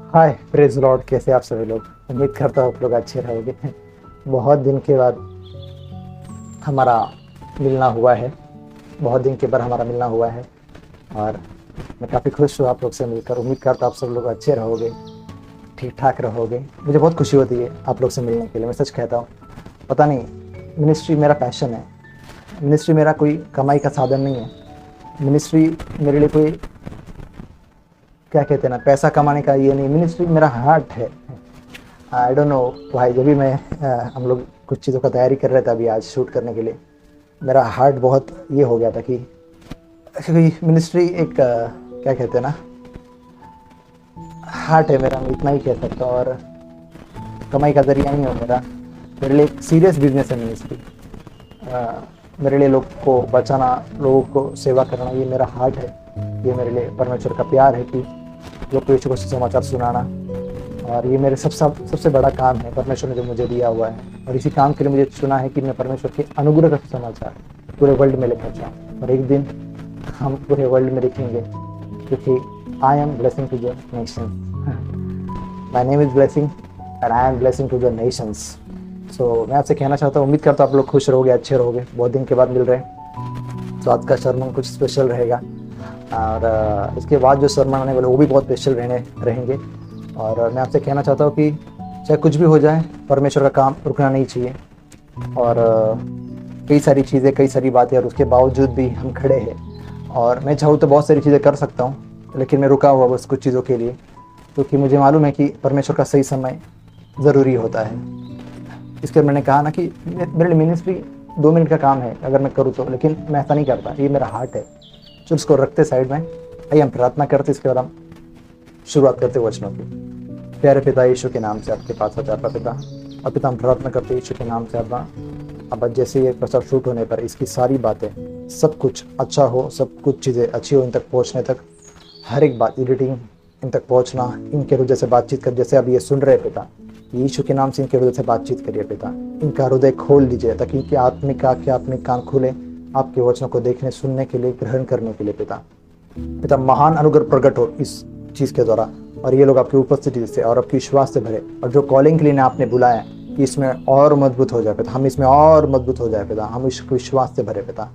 हाय praise Lord, कैसे आप सभी लोग। उम्मीद करता हूँ आप लोग अच्छे रहोगे। बहुत दिन के बाद हमारा मिलना हुआ है। बहुत दिन के बाद हमारा मिलना हुआ है और मैं काफ़ी खुश हूँ आप लोग से मिलकर। उम्मीद करता हूँ आप सब लोग अच्छे रहोगे, ठीक ठाक रहोगे। मुझे बहुत खुशी होती है आप लोग से मिलने के लिए, मैं सच कहता हूँ। पता नहीं, मिनिस्ट्री मेरा पैशन है। मिनिस्ट्री मेरा कोई कमाई का साधन नहीं है। मिनिस्ट्री मेरे लिए कोई, क्या कहते हैं ना, पैसा कमाने का ये नहीं। मिनिस्ट्री मेरा हार्ट है। आई डोंट नो भाई, जब भी मैं हम लोग कुछ चीज़ों का तैयारी कर रहे थे अभी आज शूट करने के लिए, मेरा हार्ट बहुत ये हो गया था कि क्योंकि मिनिस्ट्री एक क्या कहते हैं ना, हार्ट है मेरा, मैं इतना ही कह सकता हूँ। और कमाई का जरिया नहीं हो मेरा। मेरे लिए एक सीरियस बिजनेस है मिनिस्ट्री। मेरे लिए लोग को बचाना, लोगों को सेवा करना, ये मेरा हार्ट है। ये मेरे लिए परमेश्वर का प्यार है कि लोग को यीशु को समाचार सुनाना। और ये मेरे सबसे बड़ा काम है परमेश्वर ने जो मुझे दिया हुआ है। और इसी काम के लिए मुझे चुना है कि मैं परमेश्वर के अनुग्रह का समाचार पूरे वर्ल्ड में लेकर जाऊँ। और एक दिन हम पूरे वर्ल्ड में लिखेंगे, क्योंकि I am blessing to the nations. My name is Blessing and I am blessing to the nations. So मैं आपसे कहना चाहता हूँ, उम्मीद करता हूँ आप लोग खुश रहोगे, अच्छे रहोगे। बहुत दिन के बाद मिल रहे हैं। तो आज का सरमन कुछ स्पेशल रहेगा। और इसके बाद जो सरमन आने वाले वो भी बहुत स्पेशल रहेंगे। और मैं आपसे कहना चाहता हूँ कि चाहे कुछ भी हो जाए, परमेश्वर का काम रुकना नहीं चाहिए। और कई सारी चीज़ें, कई सारी बातें, और उसके बावजूद भी हम खड़े हैं। और मैं चाहूँ तो बहुत सारी चीज़ें कर सकता हूँ, लेकिन मैं रुका हुआ बस कुछ चीज़ों के लिए, क्योंकि मुझे मालूम है कि परमेश्वर का सही समय ज़रूरी होता है। इसके मैंने कहा ना कि मेरे लिए मिनिस्ट्री 2 मिनट का काम है अगर मैं करूँ तो, लेकिन मैं ऐसा नहीं करता। ये मेरा हार्ट है। तो उसको रखते साइड में, आइए हम प्रार्थना करते, इसके बाद हम शुरुआत करते वचनों की। प्यारे पिता यीशु के नाम से आपके पास आता है पिता। अब पिता हम प्रार्थना करते यीशु के नाम से अब जैसे ये प्रचार शूट होने पर इसकी सारी बातें, सब कुछ अच्छा हो, सब कुछ चीज़ें अच्छी हो इन तक पहुंचने तक। हर एक बात एडिटिंग इन तक पहुंचना, इनके हृदय से बातचीत कर, जैसे अब ये सुन रहे पिता, यीशु के नाम से इनके हृदय से बातचीत करिए पिता। इनका हृदय खोल दीजिए ताकि इनकी आत्मिक आँखें, आत्मिक कान खुले आपके वचनों को देखने, सुनने के लिए, ग्रहण करने के लिए पिता। महान अनुग्रह प्रकट हो इस चीज़ के द्वारा, और ये लोग आपकी उपस्थिति से और आपके विश्वास से भरे, और जो कॉलिंग के लिए आपने बुलाया कि इसमें और मजबूत हो जाए पिता, हम इसमें और मजबूत हो जाए पिता, हम इस विश्वास से भरे पिता।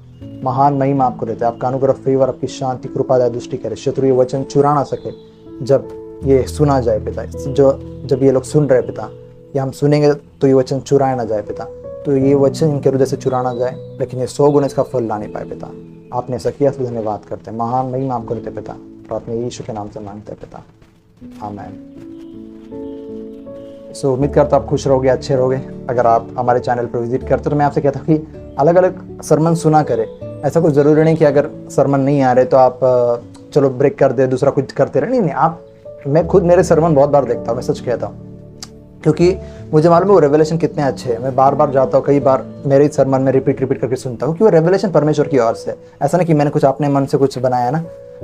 महान महिमा आपको देते हैं। आपका अनुग्रह, फेवर, आपकी शांति, कृपा दया दृष्टि करे। शत्रु ये वचन चुरा ना सके जब ये सुना जाए पिता। जब ये लोग सुन रहे पिता, या हम सुनेंगे तो ये वचन चुराया ना जाए पिता। तो ये वचन इनके हृदय से चुरा ना जाए, लेकिन ये 100 गुना इसका फल ला नहीं पाए पिता। आपने ऐसा किया, तो धन्यवाद करते हैं। महान महिमा आपको देते पिता, और अपने यीशु के नाम से मांगते हैं पिता, आमीन। सो उम्मीद करता आप खुश रहोगे, अच्छे रहोगे। अगर आप हमारे चैनल पर विजिट करते तो मैं आपसे कहता हूँ कि अलग अलग सरमन सुना करें। ऐसा कुछ ज़रूरी नहीं कि अगर सरमन नहीं आ रहे तो आप चलो ब्रेक कर दे, दूसरा कुछ करते रहे। नहीं, आप, मैं खुद मेरे सरमन बहुत बार देखता हूँ, मैं सच कहता हूँ, क्योंकि मुझे मालूम है वो रेवलेशन कितने अच्छे हैं। मैं बार बार जाता हूँ, कई बार मेरे सरमन में रिपीट करके सुनता हूँ कि वो रेवलेशन परमेश्वर की ओर से। ऐसा नहीं कि मैंने कुछ अपने मन से कुछ बनाया ना,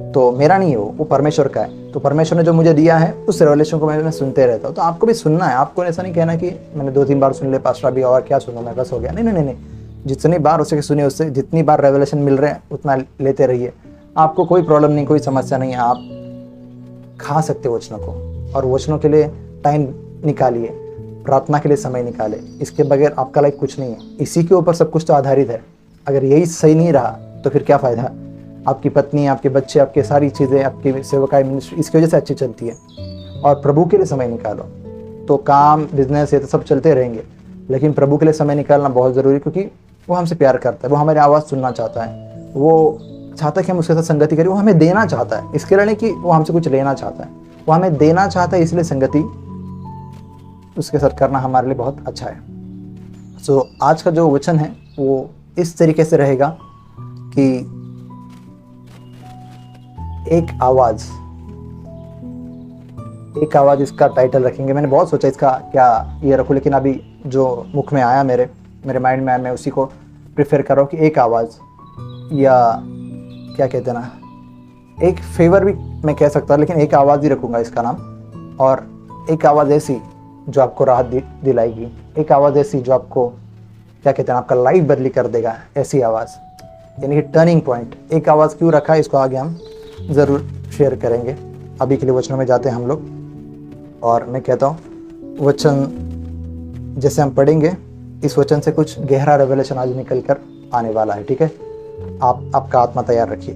तो मेरा नहीं है वो परमेश्वर का है। तो परमेश्वर ने जो मुझे दिया है उस रेवलेशन को मैं सुनते रहता हूँ। तो आपको भी सुनना है। आपको ऐसा नहीं कहना कि मैंने 2-3 बार सुन ले पास्टर, अभी और क्या सुनूं मैं, बस हो गया। नहीं, जितनी बार हो सके सुनिए, उससे जितनी बार रेवलेशन मिल रहे हैं उतना लेते रहिए। आपको कोई प्रॉब्लम नहीं, कोई समस्या नहीं है। आप खा सकते वचनों को, और वचनों के लिए टाइम निकालिए, प्रार्थना के लिए समय निकाले। इसके बगैर आपका लाइफ कुछ नहीं है। इसी के ऊपर सब कुछ तो आधारित है। अगर यही सही नहीं रहा तो फिर क्या फ़ायदा। आपकी पत्नी, आपके बच्चे, आपके सारी चीज़ें, आपकी सेवकाई, मिनिस्ट्री इसकी वजह से अच्छी चलती है। और प्रभु के लिए समय निकालो। तो काम, बिजनेस, ये तो सब चलते रहेंगे, लेकिन प्रभु के लिए समय निकालना बहुत ज़रूरी है, क्योंकि वो हमसे प्यार करता है। वो हमारी आवाज़ सुनना चाहता है। वो चाहता है कि हम उसके साथ संगति करें। वो हमें देना चाहता है, इसके लिए नहीं कि वो हमसे कुछ लेना चाहता है। वो हमें देना चाहता है, इसलिए संगति उसके साथ करना हमारे लिए बहुत अच्छा है। सो आज का जो वचन है वो इस तरीके से रहेगा कि एक आवाज़ इसका टाइटल रखेंगे। मैंने बहुत सोचा इसका क्या ये रखूं, लेकिन अभी जो मुख में आया, मेरे माइंड में आया, मैं उसी को प्रेफर कर रहा हूँ कि एक आवाज़, या क्या कहते हैं ना, एक फेवर भी मैं कह सकता हूँ, लेकिन एक आवाज़ ही रखूँगा इसका नाम। और एक आवाज़ ऐसी जो आपको राहत दिलाएगी, एक आवाज़ ऐसी जो आपको, क्या कहते हैं, आपका लाइफ बदली कर देगा, ऐसी आवाज़, यानी कि टर्निंग पॉइंट। एक आवाज़ क्यों रखा है, इसको आगे हम ज़रूर शेयर करेंगे। अभी के लिए वचनों में जाते हैं हम लोग। और मैं कहता हूँ वचन जैसे हम पढ़ेंगे, इस वचन से कुछ गहरा रेवलेशन आज निकल कर आने वाला है। ठीक है, आपका आत्मा तैयार रखिए।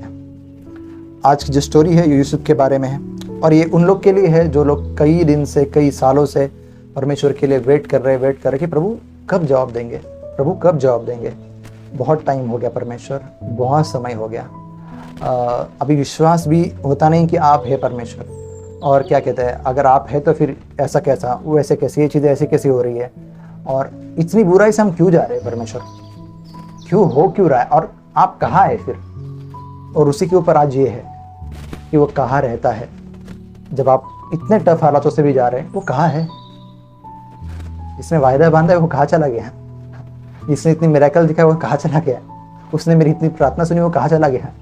आज की जो स्टोरी है यूसुफ के बारे में है, और ये उन लोग के लिए है जो लोग कई दिन से, कई सालों से परमेश्वर के लिए वेट कर रहे कि प्रभु कब जवाब देंगे, प्रभु कब जवाब देंगे। बहुत टाइम हो गया परमेश्वर, बहुत समय हो गया। अभी विश्वास भी होता नहीं कि आप है परमेश्वर। और क्या कहते हैं, अगर आप है तो फिर ऐसा कैसा, वो ऐसे कैसे, ये चीज़ें ऐसी कैसी हो रही है, और इतनी बुराई से हम क्यों जा रहे हैं परमेश्वर, क्यों रहा है, और आप कहाँ है फिर। और उसी के ऊपर आज ये है कि वो कहाँ रहता है। जब आप इतने टफ हालातों से भी जा रहे हैं, वो कहाँ है। जिसने वायदा बांधा है वो कहाँ चला गया, जिसने इतनी मिरेकल दिखाया वो कहाँ चला गया, उसने मेरी इतनी प्रार्थना सुनी वो कहाँ चला गया।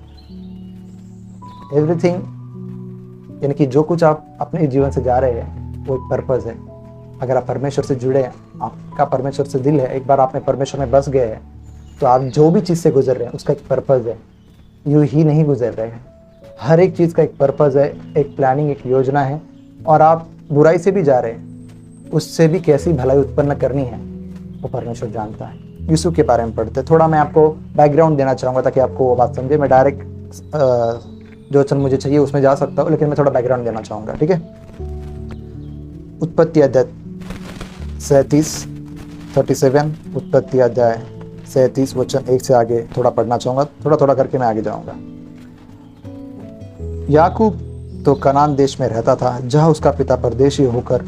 एवरीथिंग, यानी कि जो कुछ आप अपने जीवन से जा रहे हैं वो एक पर्पज़ है। अगर आप परमेश्वर से जुड़े हैं, आपका परमेश्वर से दिल है, एक बार आपने परमेश्वर में बस गए हैं, तो आप जो भी चीज़ से गुजर रहे हैं उसका एक पर्पज़ है। यूँ ही नहीं गुजर रहे हैं, हर एक चीज़ का एक पर्पज़ है, एक प्लानिंग, एक योजना है। और आप बुराई से भी जा रहे हैं, उससे भी कैसी भलाई उत्पन्न करनी है वो परमेश्वर जानता है। यूसुफ के बारे में पढ़ते हैं। थोड़ा मैं आपको बैकग्राउंड देना चाहूँगा ताकि आपको वो बात समझे। मैं डायरेक्ट जो वचन मुझे चाहिए उसमें जा सकता हूँ, लेकिन मैं थोड़ा बैकग्राउंड देना चाहूँगा। ठीक है, उत्पत्ति अध्याय 37 उत्पत्ति अध्याय 37 वचन 1 से आगे थोड़ा पढ़ना चाहूँगा। थोड़ा करके मैं आगे जाऊँगा। याकूब तो कनान देश में रहता था, जहाँ उसका पिता परदेशी होकर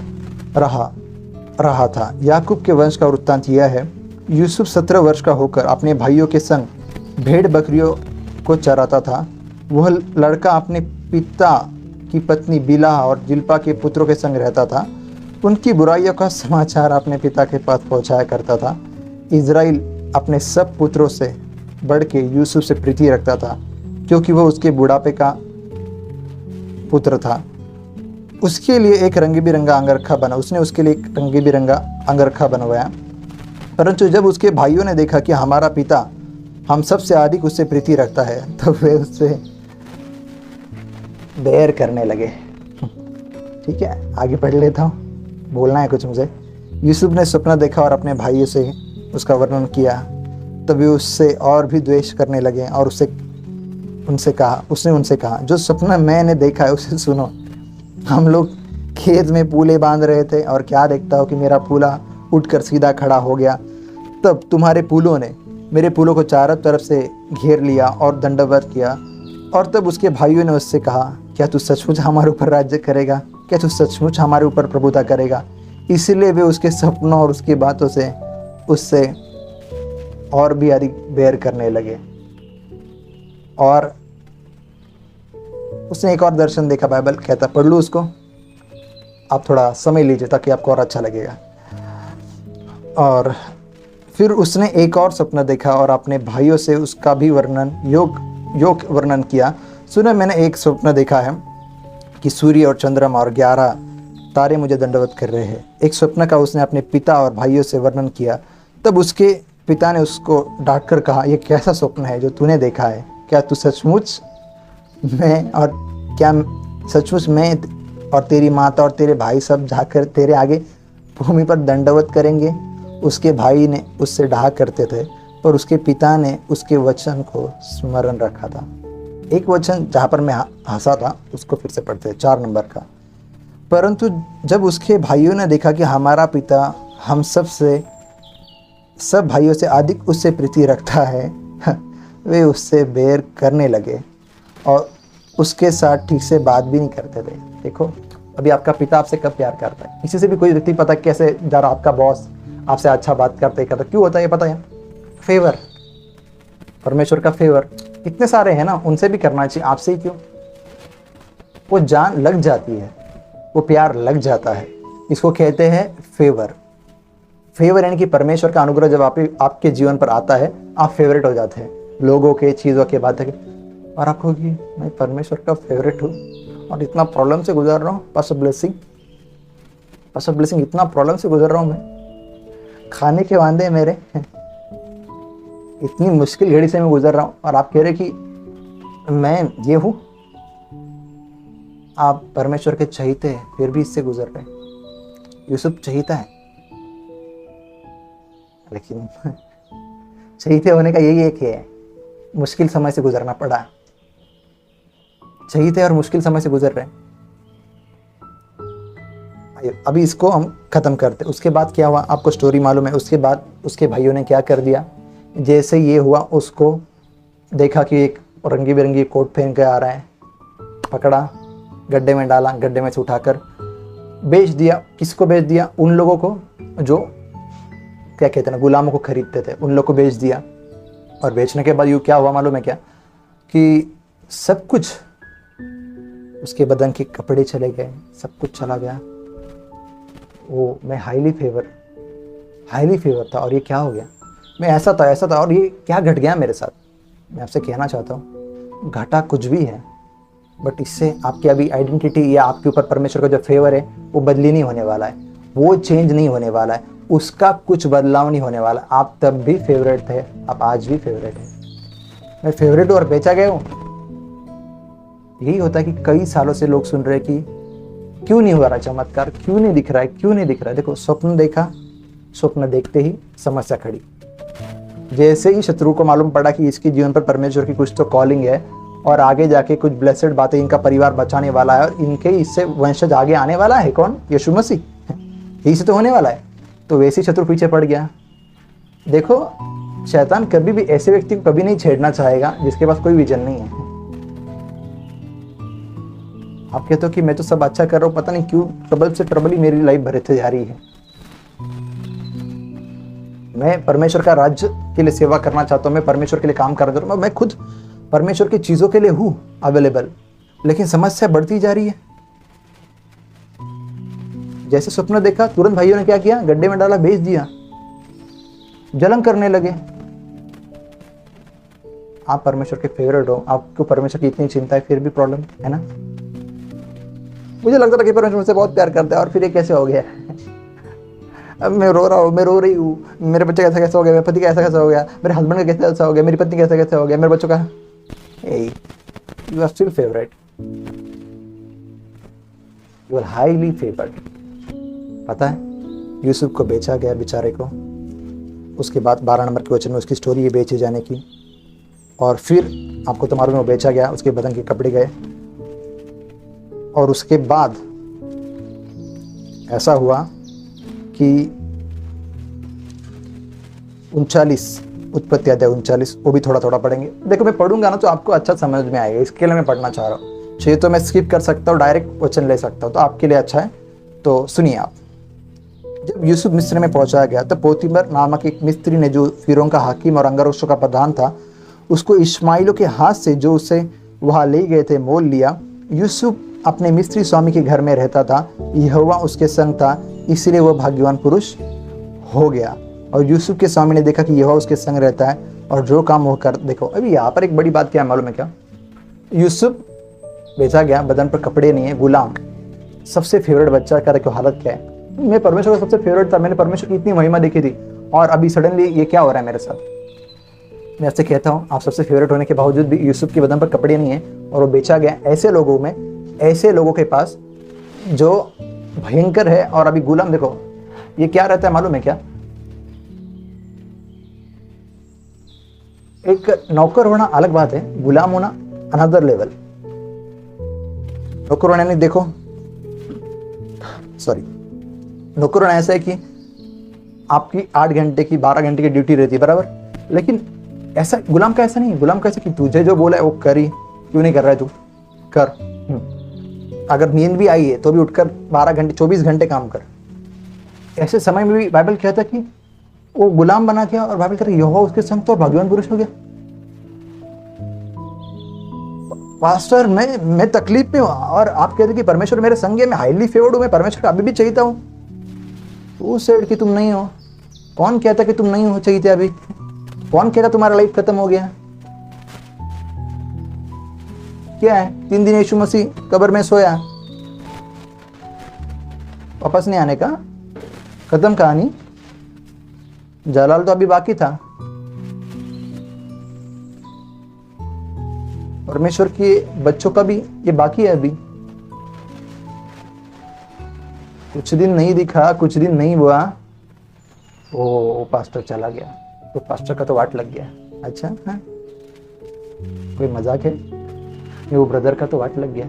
रहा था। याकूब के वंश का वृत्तांत यह है, यूसुफ 17 वर्ष का होकर अपने भाइयों के संग भेड़ बकरियों को चराता था। वह लड़का अपने पिता की पत्नी बिलहा और जिल्पा के पुत्रों के संग रहता था। उनकी बुराइयों का समाचार अपने पिता के पास पहुंचाया करता था। इज़राइल अपने सब पुत्रों से बढ़ के यूसुफ से प्रीति रखता था, क्योंकि वह उसके बुढ़ापे का पुत्र था। उसके लिए एक रंग बिरंगा अंगरखा बनवाया। परंतु जब उसके भाइयों ने देखा कि हमारा पिता हम सबसे अधिक उससे प्रीति रखता है, तो वे उससे बैर करने लगे। ठीक है, आगे पढ़ लेता हूँ, बोलना है कुछ मुझे। यूसुफ ने सपना देखा और अपने भाइयों से उसका वर्णन किया। तब वे उससे और भी द्वेष करने लगे और उसने उनसे कहा, जो सपना मैंने देखा है उसे सुनो। हम लोग खेत में पूले बांध रहे थे, और क्या देखता हो कि मेरा पूला उठकर सीधा खड़ा हो गया। तब तुम्हारे पूलों ने मेरे पूलों को चारों तरफ से घेर लिया और दंडवत किया। और तब उसके भाइयों ने उससे कहा, क्या तू सचमुच हमारे ऊपर राज्य करेगा? क्या तू सचमुच हमारे ऊपर प्रभुता करेगा? इसलिए वे उसके सपनों और उसकी बातों से उससे और भी अधिक बैर करने लगे। और उसने एक और दर्शन देखा, बाइबल कहता, पढ़ लूँ उसको, आप थोड़ा समय लीजिए ताकि आपको और अच्छा लगेगा। और फिर उसने एक और सपना देखा और अपने भाइयों से उसका भी योग वर्णन किया। सुना, मैंने एक सपना देखा है कि सूर्य और चंद्रमा और 11 तारे मुझे दंडवत कर रहे हैं। एक स्वप्न का उसने अपने पिता और भाइयों से वर्णन किया। तब उसके पिता ने उसको डांट कर कहा, यह कैसा स्वप्न है जो तूने देखा है? क्या तू सचमुच मैं और तेरी माता और तेरे भाई सब जाकर तेरे आगे भूमि पर दंडवत करेंगे? उसके भाई ने उससे डाह करते थे, पर उसके पिता ने उसके वचन को स्मरण रखा था। एक वचन जहाँ पर मैं हंसा था उसको फिर से पढ़ते हैं, 4 नंबर का। परंतु जब उसके भाइयों ने देखा कि हमारा पिता हम सब भाइयों से अधिक उससे प्रीति रखता है, वे उससे बैर करने लगे और उसके साथ ठीक से बात भी नहीं करते थे। देखो, अभी आपका पिता आपसे कब प्यार करता है? किसी से भी कोई व्यक्ति पता कैसे जा रहा, आपका बॉस आपसे अच्छा बात करते क्यों होता है? ये पता है, फेवर, परमेश्वर का फेवर। इतने सारे हैं ना, उनसे भी करना चाहिए, आपसे ही क्यों? वो जान लग जाती है, वो प्यार लग जाता है। इसको कहते हैं फेवर। फेवर यानी कि परमेश्वर का अनुग्रह जब आपके जीवन पर आता है, आप फेवरेट हो जाते हैं लोगों के, चीज़ों के, बातों के। और आपको कि मैं परमेश्वर का फेवरेट हूँ और इतना प्रॉब्लम से गुजर रहा हूँ। पास्टर ब्लेसिंग, इतना प्रॉब्लम से गुजर रहा हूँ मैं, खाने के वांदे मेरे, इतनी मुश्किल घड़ी से मैं गुजर रहा हूँ, और आप कह रहे कि मैं ये हूँ। आप परमेश्वर के चहीते हैं फिर भी इससे गुजर रहे हैं। यूसुफ चहीता है, लेकिन चहीते होने का यही एक है, मुश्किल समय से गुजरना पड़ा। चहीते और मुश्किल समय से गुजर रहे हैं। अभी इसको हम खत्म करते। उसके बाद क्या हुआ आपको स्टोरी मालूम है। उसके बाद उसके भाइयों ने क्या कर दिया, जैसे ये हुआ उसको देखा कि एक रंगी बिरंगी कोट पहन के आ रहा है, पकड़ा, गड्ढे में डाला, गड्ढे में से उठाकर बेच दिया। किसको बेच दिया? उन लोगों को जो क्या कहते हैं ना, गुलामों को खरीदते थे, उन लोगों को बेच दिया। और बेचने के बाद यूँ क्या हुआ मालूम है क्या, कि सब कुछ उसके बदन के कपड़े चले गए, सब कुछ चला गया। वो मैं हाईली फेवर था, और ये क्या हो गया, मैं ऐसा था और ये क्या घट गया मेरे साथ। मैं आपसे कहना चाहता हूँ, घटा कुछ भी है, बट इससे आपकी अभी आइडेंटिटी या आपके ऊपर परमेश्वर का जो फेवर है वो बदली नहीं होने वाला है, वो चेंज नहीं होने वाला है, उसका कुछ बदलाव नहीं होने वाला। आप तब भी फेवरेट थे, आप आज भी फेवरेट है। मैं फेवरेट हूँ और बेचा गया हूँ। यही होता है कि कई सालों से लोग सुन रहे कि क्यों नहीं हो रहा चमत्कार, क्यों नहीं दिख रहा है। देखो, स्वप्न देखा, स्वप्न देखते ही समस्या खड़ी। जैसे ही शत्रु को मालूम पड़ा कि इसके जीवन पर परमेश्वर की कुछ तो कॉलिंग है और आगे जाके कुछ ब्लेसेड बातें, इनका परिवार बचाने वाला है और इनके इससे वंशज आगे आने वाला है, कौन? यीशु मसीह, यही से तो होने वाला है। तो वैसे ही शत्रु पीछे पड़ गया। देखो, शैतान कभी भी ऐसे व्यक्ति को कभी नहीं छेड़ना चाहेगा जिसके पास कोई विजन नहीं है। आप कहते हो कि मैं तो सब अच्छा कर रहा हूँ, पता नहीं क्यों ट्रबल से ट्रबल ही मेरी लाइफ भरते जा रही है। मैं परमेश्वर का राज्य के लिए सेवा करना चाहता हूँ, मैं परमेश्वर के लिए काम कर रहा हूँ, मैं खुद परमेश्वर की चीजों के लिए हूँ अवेलेबल, लेकिन समस्या बढ़ती जा रही है। जैसे स्वप्न देखा, तुरंत भाइयों ने क्या किया, गड्ढे में डाला, बेच दिया, जलन करने लगे। आप परमेश्वर के फेवरेट हो, आपको परमेश्वर की इतनी चिंता है, फिर भी प्रॉब्लम है ना। मुझे लगता था कि परमेश्वर मुझसे बहुत प्यार करता है, और फिर ये कैसे हो गया। अब मैं रो रहा हूँ, मैं रो रही हूँ, मेरे बच्चे कैसा कैसा हो गया, मेरे पति कैसा कैसा हो गया, मेरे हस्बैंड का कैसा कैसा हो गया, मेरी पत्नी कैसा कैसा हो गया, मेरे बच्चों का। You are still favourite, you are highly favoured. पता है, यूसुफ को बेचा गया बेचारे को। उसके बाद 12 नंबर के वचन में उसकी स्टोरी है बेचे जाने की। और फिर आपको तो मालूम है, वो बेचा गया, उसके बदन के कपड़े गए। और उसके बाद ऐसा हुआ कि 39 उत्पत्ति अध्याय 39, वो भी थोड़ा थोड़ा पढ़ेंगे। देखो, मैं पढ़ूंगा ना तो आपको अच्छा समझ में आएगा, इसके लिए मैं पढ़ना चाह रहा हूँ। चाहिए तो मैं स्किप कर सकता हूँ, डायरेक्ट वचन ले सकता हूँ, तो आपके लिए अच्छा है। तो सुनिए आप। जब यूसुफ मिस्र में पहुंचाया गया तब पोतीबर नामक एक मिस्त्री ने, जो फिरौन का हाकिम और अंगरक्षकों का प्रधान था, उसको इश्माइलों के हाथ से जो उसे वहां ले गए थे मोल लिया। यूसुफ अपने मिस्त्री स्वामी के घर में रहता था, यहोवा उसके संग था, इसलिए वह भाग्यवान पुरुष हो गया। और यूसुफ के स्वामी ने देखा कि यहोवा उसके संग रहता है और जो काम वो कर। देखो, अभी यहाँ पर एक बड़ी बात क्या है मालूम है क्या, यूसुफ बेचा गया, बदन पर कपड़े नहीं है, गुलाम, सबसे फेवरेट बच्चा का। देखो हालत क्या है, मैं परमेश्वर का सबसे फेवरेट था, मैंने परमेश्वर की इतनी महिमा देखी थी, और अभी सडनली ये क्या हो रहा है मेरे साथ। मैं आपसे कहता हूँ, आप सबसे फेवरेट होने के बावजूद भी यूसुफ के बदन पर कपड़े नहीं है और वो बेचा गया ऐसे लोगों में, ऐसे लोगों के पास जो भयंकर है। और अभी गुलाम, देखो ये क्या रहता है मालूम है क्या, एक नौकर होना अलग बात है, गुलाम होना अनदर लेवल। नौकर होना नहीं, देखो सॉरी, नौकर होना ऐसा है कि आपकी 8 घंटे की 12 घंटे की ड्यूटी रहती है बराबर, लेकिन ऐसा गुलाम का ऐसा नहीं है। गुलाम का ऐसा कि तुझे जो बोला है वो कर ही, क्यों नहीं कर रहा है तू, कर। अगर नींद भी आई है तो भी उठकर 12 घंटे 24 घंटे काम कर। ऐसे समय में भी बाइबल कहता है कि वो गुलाम बना गया, और बाइबल कहता है यहोवा उसके संग तो भाग्यवान पुरुष हो गया। पास्टर मैं तकलीफ में हूं और आप कहते हैं कि परमेश्वर मेरे संग है, मैं हाईली फेवर्ड हूं, मैं परमेश्वर का अभी भी चाहता हूं। तू सेड कि तुम नहीं हो। कौन कहता कि तुम नहीं हो चाहिए अभी? कौन कहता तुम्हारा लाइफ खत्म हो गया? क्या है, 3 दिन यीशु मसीह कब्र में सोया, वापस नहीं आने का, खत्म कहानी। जलाल तो अभी बाकी था। परमेश्वर के बच्चों का भी ये बाकी है अभी। कुछ दिन नहीं दिखा, कुछ दिन नहीं हुआ, वो पास्टर चला गया। तो पास्टर का तो वाट लग गया। अच्छा हाँ, कोई मजाक है? ये वो ब्रदर का तो वाट लग गया।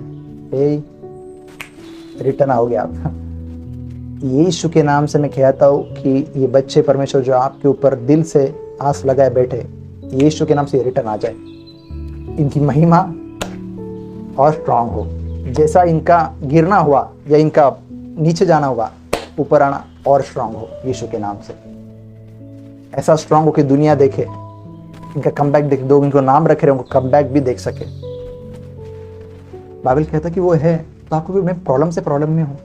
रिटर्न आओगे आप। यीशु के नाम से मैं कहता हूँ कि ये बच्चे परमेश्वर जो आपके ऊपर दिल से आस लगाए बैठे, यीशु के नाम से रिटर्न आ जाए। इनकी महिमा और स्ट्रांग हो, जैसा इनका गिरना हुआ या इनका नीचे जाना हुआ, ऊपर आना और स्ट्रांग हो यीशु के नाम से। ऐसा स्ट्रांग हो कि दुनिया देखे, इनका कमबैक देख, दो इनको नाम रखे रहे, उनको कमबैक भी देख सके। बाइबल कहता कि वो है, तो आपको भी, मैं प्रॉब्लम में हूँ,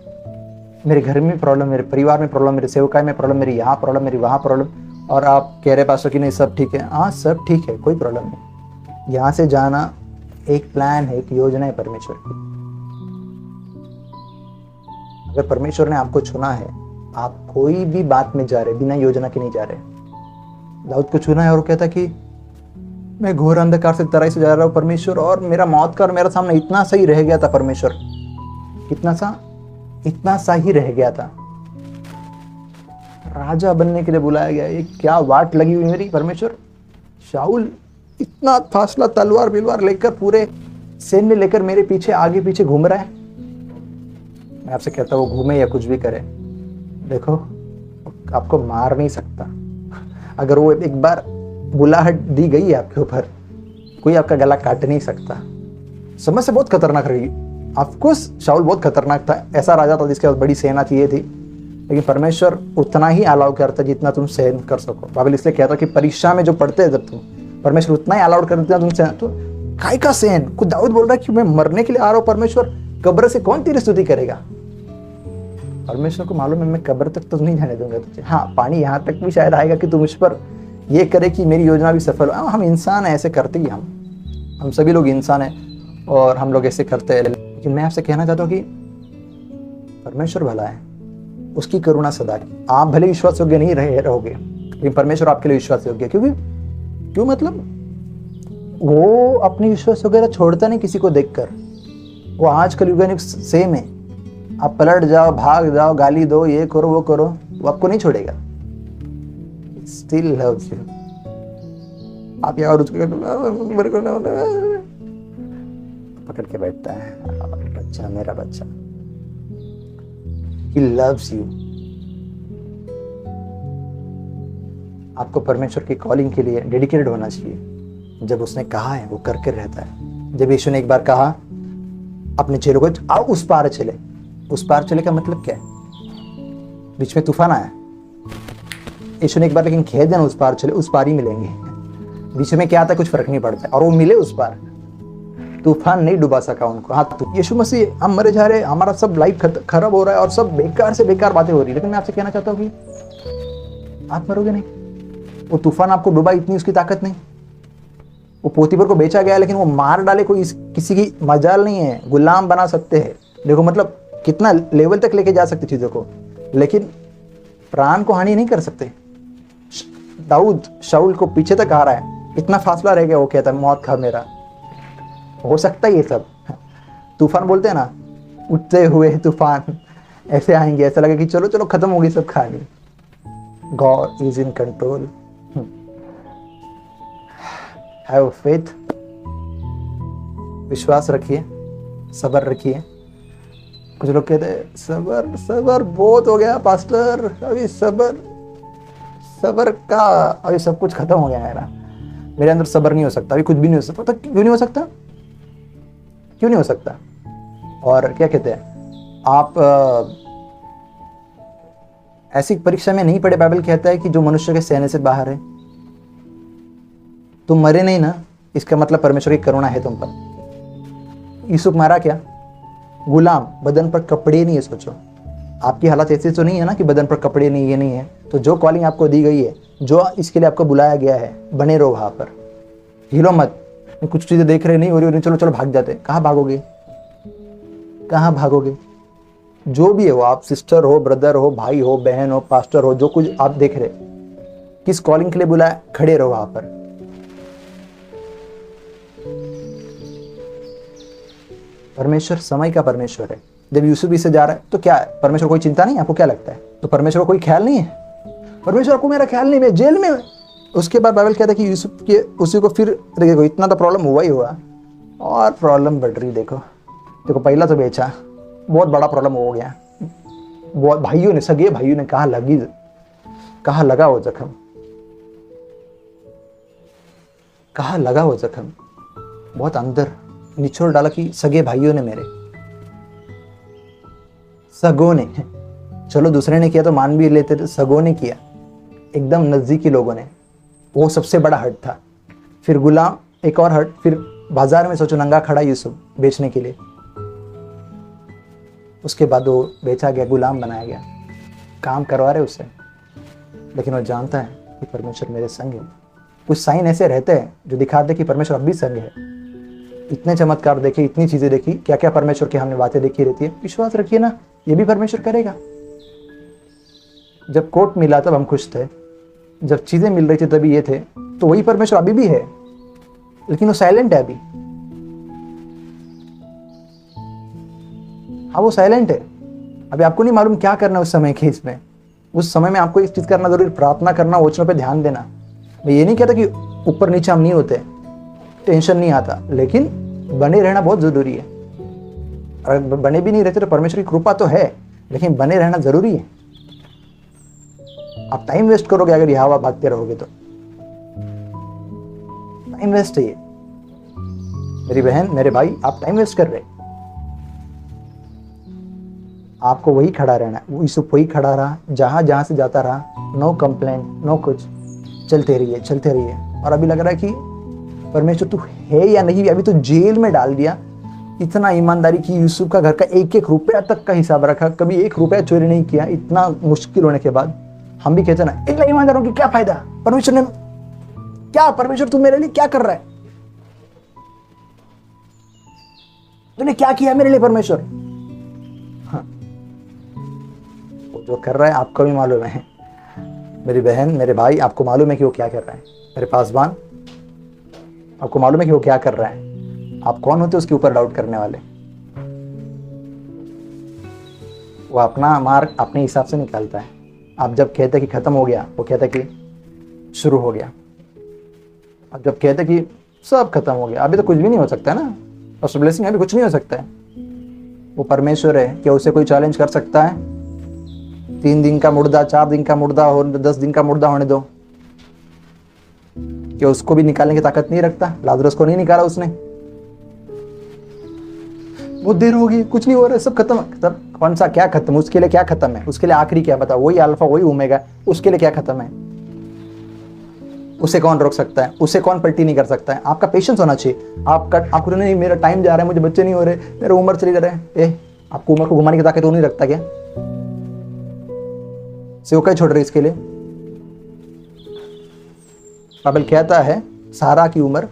मेरे घर में प्रॉब्लम, मेरे परिवार में प्रॉब्लम, मेरे सेवकाई में प्रॉब्लम, मेरी यहाँ प्रॉब्लम, मेरी वहाँ प्रॉब्लम, और आप कह रहे पास्टर कि नहीं सब ठीक है। हाँ सब ठीक है, कोई प्रॉब्लम नहीं। यहाँ से जाना एक प्लान है, एक योजना है परमेश्वर की। अगर परमेश्वर ने आपको चुना है, आप कोई भी बात में जा रहे बिना योजना के नहीं जा रहे। दाऊद को चुना है और कहता कि मैं घोर अंधकार से तराई से जा रहा हूँ परमेश्वर, और मेरा मौत का और मेरा सामने इतना सही रह गया था परमेश्वर, इतना सा ही रह गया था। राजा बनने के लिए बुलाया गया, ये क्या वाट लगी हुई मेरी परमेश्वर। शाऊल इतना फासला तलवार बिलवार लेकर, पूरे सैन्य लेकर मेरे पीछे आगे पीछे घूम रहा है। मैं आपसे कहता हूँ, वो घूमे या कुछ भी करे, देखो आपको मार नहीं सकता। अगर वो एक बार बुलाहट दी गई है आपके ऊपर, कोई आपका गला काट नहीं सकता। समस्या बहुत खतरनाक रही। ऑफकोर्स शाऊल बहुत खतरनाक था, ऐसा राजा था जिसके पास बड़ी सेना चाहिए थी, लेकिन परमेश्वर उतना ही अलाउ करता जितना तुम सहन कर सको। बाइबल इसलिए कहता कि परीक्षा में जो पढ़ते हैं जब तुम, परमेश्वर उतना ही अलाउड कर देता तुम सहन। तो काय का सहन? खुद दाऊद बोल रहा है कि मैं मरने के लिए आ रहा हूँ परमेश्वर, कब्र से कौन तेरी स्तुति करेगा? परमेश्वर को मालूम है मैं कब्र तक तो नहीं जाने दूंगा तुझे। हाँ, पानी यहाँ तक भी शायद आएगा कि तुम उस पर ये करे कि मेरी योजना भी सफल हो। हम इंसान हैं, ऐसे करते ही हम सभी लोग इंसान हैं और हम लोग ऐसे करते हैं। लेकिन मैं आपसे कहना चाहता हूँ कि परमेश्वर भला है, उसकी करुणा सदा की। आप भले विश्वास योग्य नहीं रहोगे, लेकिन परमेश्वर आपके लिए विश्वास योग्य है। क्यों मतलब वो अपनी विश्वास योग्यता छोड़ता नहीं किसी को देखकर। वो आज कल युग सेम है, आप पलट जाओ, भाग जाओ, गाली दो, ये करो वो करो, वो आपको नहीं छोड़ेगा। Still loves you। आप यहाँ और उसको पकड़ के बैठता है, बच्चा मेरा बच्चा। He loves you। आपको परमेश्वर की कॉलिंग के लिए डेडिकेटेड होना चाहिए। जब उसने कहा है वो करके रहता है। जब यीशु ने एक बार कहा अपने चेलों को, आओ उस पार चले। उस पार चले का मतलब क्या है? बीच में तूफान आया, यीशु ने एक बार लेकिन कह देना उस पार चले, उस पार ही मिलेंगे। बीच में क्या आता है कुछ फर्क नहीं पड़ता, और वो मिले उस पार। तूफान नहीं डुबा सका उनको। हाँ, यीशु मसीह, हम मरे जा रहे, हमारा सब लाइफ खराब हो रहा है और सब बेकार से बेकार बातें हो रही है, लेकिन मैं आपसे कहना चाहता हूँ कि आप मरोगे नहीं। वो तूफान आपको डुबा, इतनी उसकी ताकत नहीं। वो पोतीपर को बेचा गया, लेकिन वो मार डाले कोई किसी की मजाल नहीं है। गुलाम बना सकते हैं, देखो मतलब कितना लेवल तक लेके जा सकते चीजों को, लेकिन प्राण को हानि नहीं कर सकते। दाऊद शाऊल को पीछे तक आ रहा है, इतना फासला रह गया, वो कहता है मौत खा मेरा। हो सकता है ये सब तूफान बोलते हैं ना, उठते हुए तूफान ऐसे आएंगे, ऐसा लगे कि चलो चलो खत्म होगी सब कहानी। God is in control. Have faith, विश्वास रखिए, सब्र रखिए। कुछ लोग कहते हैं सब्र सब्र बहुत हो गया पास्टर, अभी सब्र का अभी सब कुछ खत्म हो गया है ना, मेरे अंदर सब्र नहीं हो सकता, अभी कुछ भी नहीं हो सकता। तो क्यों नहीं हो सकता? क्यों नहीं हो सकता? और क्या कहते हैं आप, ऐसी परीक्षा में नहीं पढ़े? बाइबल कहता है कि जो मनुष्य के सहने से बाहर है। तुम मरे नहीं ना, इसका मतलब परमेश्वर की करुणा है तुम पर। यूसुफ मारा क्या? गुलाम, बदन पर कपड़े नहीं है। सोचो आपकी हालत ऐसी तो नहीं है ना कि बदन पर कपड़े नहीं, ये नहीं है। तो जो कॉलिंग आपको दी गई है, जो इसके लिए आपको बुलाया गया है, बने रहो वहां पर, हिलो मत। कुछ चीजें देख रहे नहीं हो रही, चलो चलो भाग जाते। कहाँ भागोगे? कहाँ भागोगे? जो भी है वो, आप सिस्टर हो, ब्रदर हो, भाई हो, बहन हो, पास्टर हो, जो कुछ आप देख रहे, किस कॉलिंग के लिए बुलाया, खड़े रहो वहां पर। परमेश्वर समय का परमेश्वर है। जब यूसुफ इससे जा रहा है तो क्या है, परमेश्वर कोई चिंता नहीं है? आपको क्या लगता है? तो परमेश्वर को कोई ख्याल नहीं है? परमेश्वर को मेरा ख्याल नहीं, मैं जेल में। उसके बाद बाइबल कहता है कि यूसुफ के उसी को फिर देखो, इतना तो प्रॉब्लम हुआ ही हुआ और प्रॉब्लम बढ़ रही। देखो देखो, पहला तो बेचा, बहुत बड़ा प्रॉब्लम हो गया। बहुत भाइयों ने, सगे भाइयों ने कहा लगा वो जख्म, कहा लगा वो जख्म, बहुत अंदर निचोड़ डाला कि सगे भाइयों ने, मेरे सगों ने, चलो दूसरे ने किया तो मान भी लेते थे, सगों ने किया, एकदम नजदीकी लोगों ने। वो सबसे बड़ा हट था। फिर गुलाम, एक और हट, फिर बाजार में सोचो नंगा खड़ा यूसुफ बेचने के लिए। उसके बाद वो बेचा गया, गुलाम बनाया गया, काम करवा रहे उससे, लेकिन वो जानता है कि परमेश्वर मेरे संग है। कुछ साइन ऐसे रहते हैं जो दिखाते कि परमेश्वर अब भी संग है। इतने चमत्कार देखे, इतनी चीजें देखी, क्या क्या परमेश्वर की हमने बातें देखी रहती है। विश्वास रखिए ना, ये भी परमेश्वर करेगा। जब कोट मिला तब हम खुश थे, जब चीजें मिल रही थी तभी ये थे, तो वही परमेश्वर अभी भी है, लेकिन वो साइलेंट है अभी। हाँ, वो साइलेंट है अभी। आपको नहीं मालूम क्या करना है उस समय के इसमें। उस समय में आपको एक चीज करना जरूरी, प्रार्थना करना, वचनों पे ध्यान देना। मैं ये नहीं कहता कि ऊपर नीचे हम नहीं होते, टेंशन नहीं आता, लेकिन बने रहना बहुत जरूरी है। अगर बने भी नहीं रहते तो परमेश्वर की कृपा तो है, लेकिन बने रहना जरूरी है। आप टाइम वेस्ट करोगे अगर यहाँ वहाँ भागते रहोगे तो टाइम वेस्ट है ये। मेरी बहन, मेरे भाई, आप टाइम वेस्ट कर रहे। आपको वही खड़ा रहना है। वो यूसुफ वही खड़ा रहा, जहां जहां से जाता रहा, नो कंप्लेंट, नो कुछ, चलते रहिए चलते रहिए। और अभी लग रहा है कि परमेश्वर तू है या नहीं, अभी तो जेल में डाल दिया। इतना ईमानदारी की, यूसुफ का घर का एक एक रुपया तक का हिसाब रखा, कभी एक रुपया चोरी नहीं किया। इतना मुश्किल होने के बाद हम भी कहते ना, इतना ईमानदार हो कि क्या फायदा, परमेश्वर ने क्या, परमेश्वर तू मेरे लिए क्या कर रहा है, तूने क्या किया मेरे लिए परमेश्वर। हाँ, वो जो कर रहा है आपको भी मालूम है। मेरी बहन, मेरे भाई, आपको मालूम है कि वो क्या कर रहा है। मेरे पासवान, आपको मालूम है कि वो क्या कर रहा है। आप कौन होते उसके ऊपर डाउट करने वाले। वो अपना मार्क अपने हिसाब से निकालता है। आप जब कहते कि खत्म हो गया, वो कहता कि शुरू हो गया। अब जब कहते कि सब खत्म हो गया, अभी तो कुछ भी नहीं हो सकता है ना, और ब्लेसिंग अभी कुछ नहीं हो सकता है। वो परमेश्वर है, क्या उसे कोई चैलेंज कर सकता है? 3 दिन का मुर्दा, 4 दिन का मुर्दा और 10 दिन का मुर्दा होने दो, क्या उसको भी निकालने की ताकत नहीं रखता? लाजरस को नहीं निकाला उसने, बहुत देर हो गई, कुछ नहीं हो रहा, सब खत्म। सब कौन सा क्या खत्म? उसके लिए क्या खत्म है? उसके लिए आखिरी क्या बता? वही अल्फा, वही ओमेगा, उसके लिए क्या खत्म है? उसे कौन रोक सकता है? उसे कौन पलटी नहीं कर सकता है? आपका पेशेंस होना चाहिए। आपको नहीं, मेरा टाइम जा रहा है, मुझे बच्चे नहीं हो रहे, मेरा उम्र चली जा रहा है। आपको उम्र को घुमाने की ताकत वो नहीं रखता क्या? सेव क्या छोड़ रहे इसके लिए? बाइबल कहता है सारा की उम्र,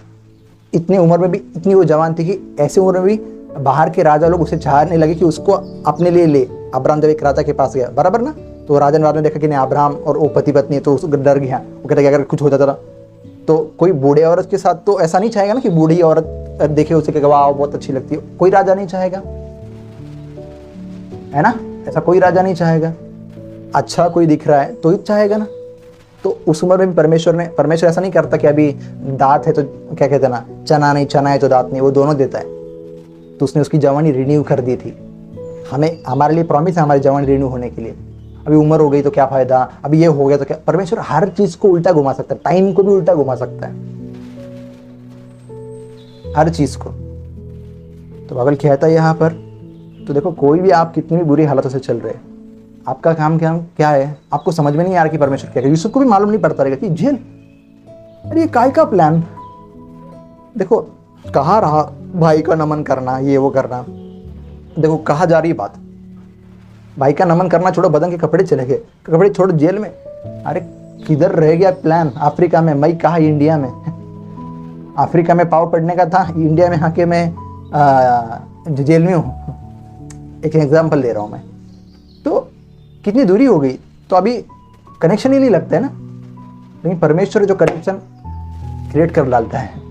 इतनी उम्र में भी इतनी वो जवान थी कि ऐसी उम्र में भी बाहर के राजा लोग उसे चाहने लगे कि उसको अपने लिए ले। अब्राहम जब एक राजा के पास गया, बराबर ना, तो राजा ने देखा कि नहीं, अब्राहम और वो पति पत्नी, तो उसको डर गया। वो कहता कि अगर कुछ हो जाता तो कोई बूढ़े औरत के साथ तो ऐसा नहीं चाहेगा ना कि बूढ़ी औरत देखे उसे कहेगा वाह बहुत अच्छी लगती है। कोई राजा नहीं चाहेगा, है ना, ऐसा कोई राजा नहीं चाहेगा। अच्छा कोई दिख रहा है तो ही चाहेगा ना। तो उस उम्र में भी परमेश्वर ऐसा नहीं करता कि अभी दांत है तो क्या कहते हैं ना, चना नहीं, चना है तो दांत नहीं, वो दोनों देता है। तो उसने उसकी जवानी रिन्यू कर दी थी। हमें, हमारे लिए प्रॉमिस है हमारी जवानी रिन्यू होने के लिए। अभी उम्र हो गई तो क्या फायदा, अभी ये हो गया तो क्या। परमेश्वर हर चीज को उल्टा घुमा सकता है, टाइम को भी उल्टा घुमा सकता है, हर चीज को। तो बाइबल कहता है यहाँ पर, तो देखो कोई भी आप कितनी भी बुरी हालतों से चल रहे हैं, आपका काम क्या है? आपको समझ में नहीं आ रहा कि परमेश्वर क्या है। यूसुफ को भी मालूम नहीं पड़ता रहेगा कि जेल, अरे ये काय का प्लान। देखो कहाँ रहा भाई का नमन करना, ये वो करना। देखो कहाँ जा रही बात, भाई का नमन करना छोड़ो, बदन के कपड़े चले गए, कपड़े छोड़ो जेल में। अरे किधर रह गया प्लान? अफ्रीका में, मैं कहा इंडिया में। अफ्रीका में पाव पड़ने का था, इंडिया में आके मैं जेल में हूँ। एक एग्जाम्पल दे रहा हूँ मैं। तो कितनी दूरी हो गई, तो अभी कनेक्शन ही नहीं लगता है ना। लेकिन परमेश्वर जो कनेक्शन क्रिएट कर डालता है,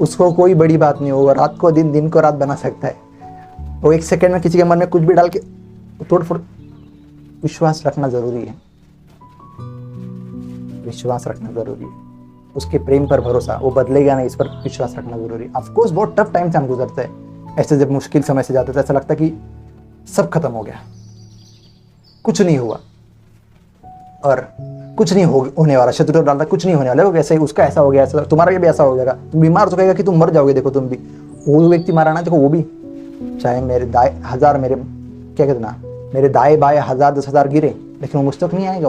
उसको कोई बड़ी बात नहीं होगा। रात को दिन, दिन को रात बना सकता है। वो 1 सेकंड में किसी के मन में कुछ भी डाल के तोड़ फोड़। विश्वास रखना जरूरी है, विश्वास रखना जरूरी है। उसके प्रेम पर भरोसा, वो बदलेगा नहीं, इस पर विश्वास रखना जरूरी है। ऑफकोर्स बहुत टफ टाइम से हम गुजरते हैं ऐसे, जब मुश्किल समय से जाते हैं तो ऐसा लगता है कि सब खत्म हो गया, कुछ नहीं हुआ और कुछ नहीं होने वाला। शत्रु डालता कुछ नहीं होने वाला, वो ऐसे उसका ऐसा हो गया, ऐसा तुम्हारा भी ऐसा हो जाएगा, तुम बीमार तो कहेगा कि तुम मर जाओगे। देखो तुम भी, वो व्यक्ति मारा ना, देखो वो भी, चाहे मेरे दाएं 1000 मेरे क्या कहते ना, मेरे दाएं बाएं 1000 10,000 गिरे, लेकिन वो मुझ तक नहीं आएगा।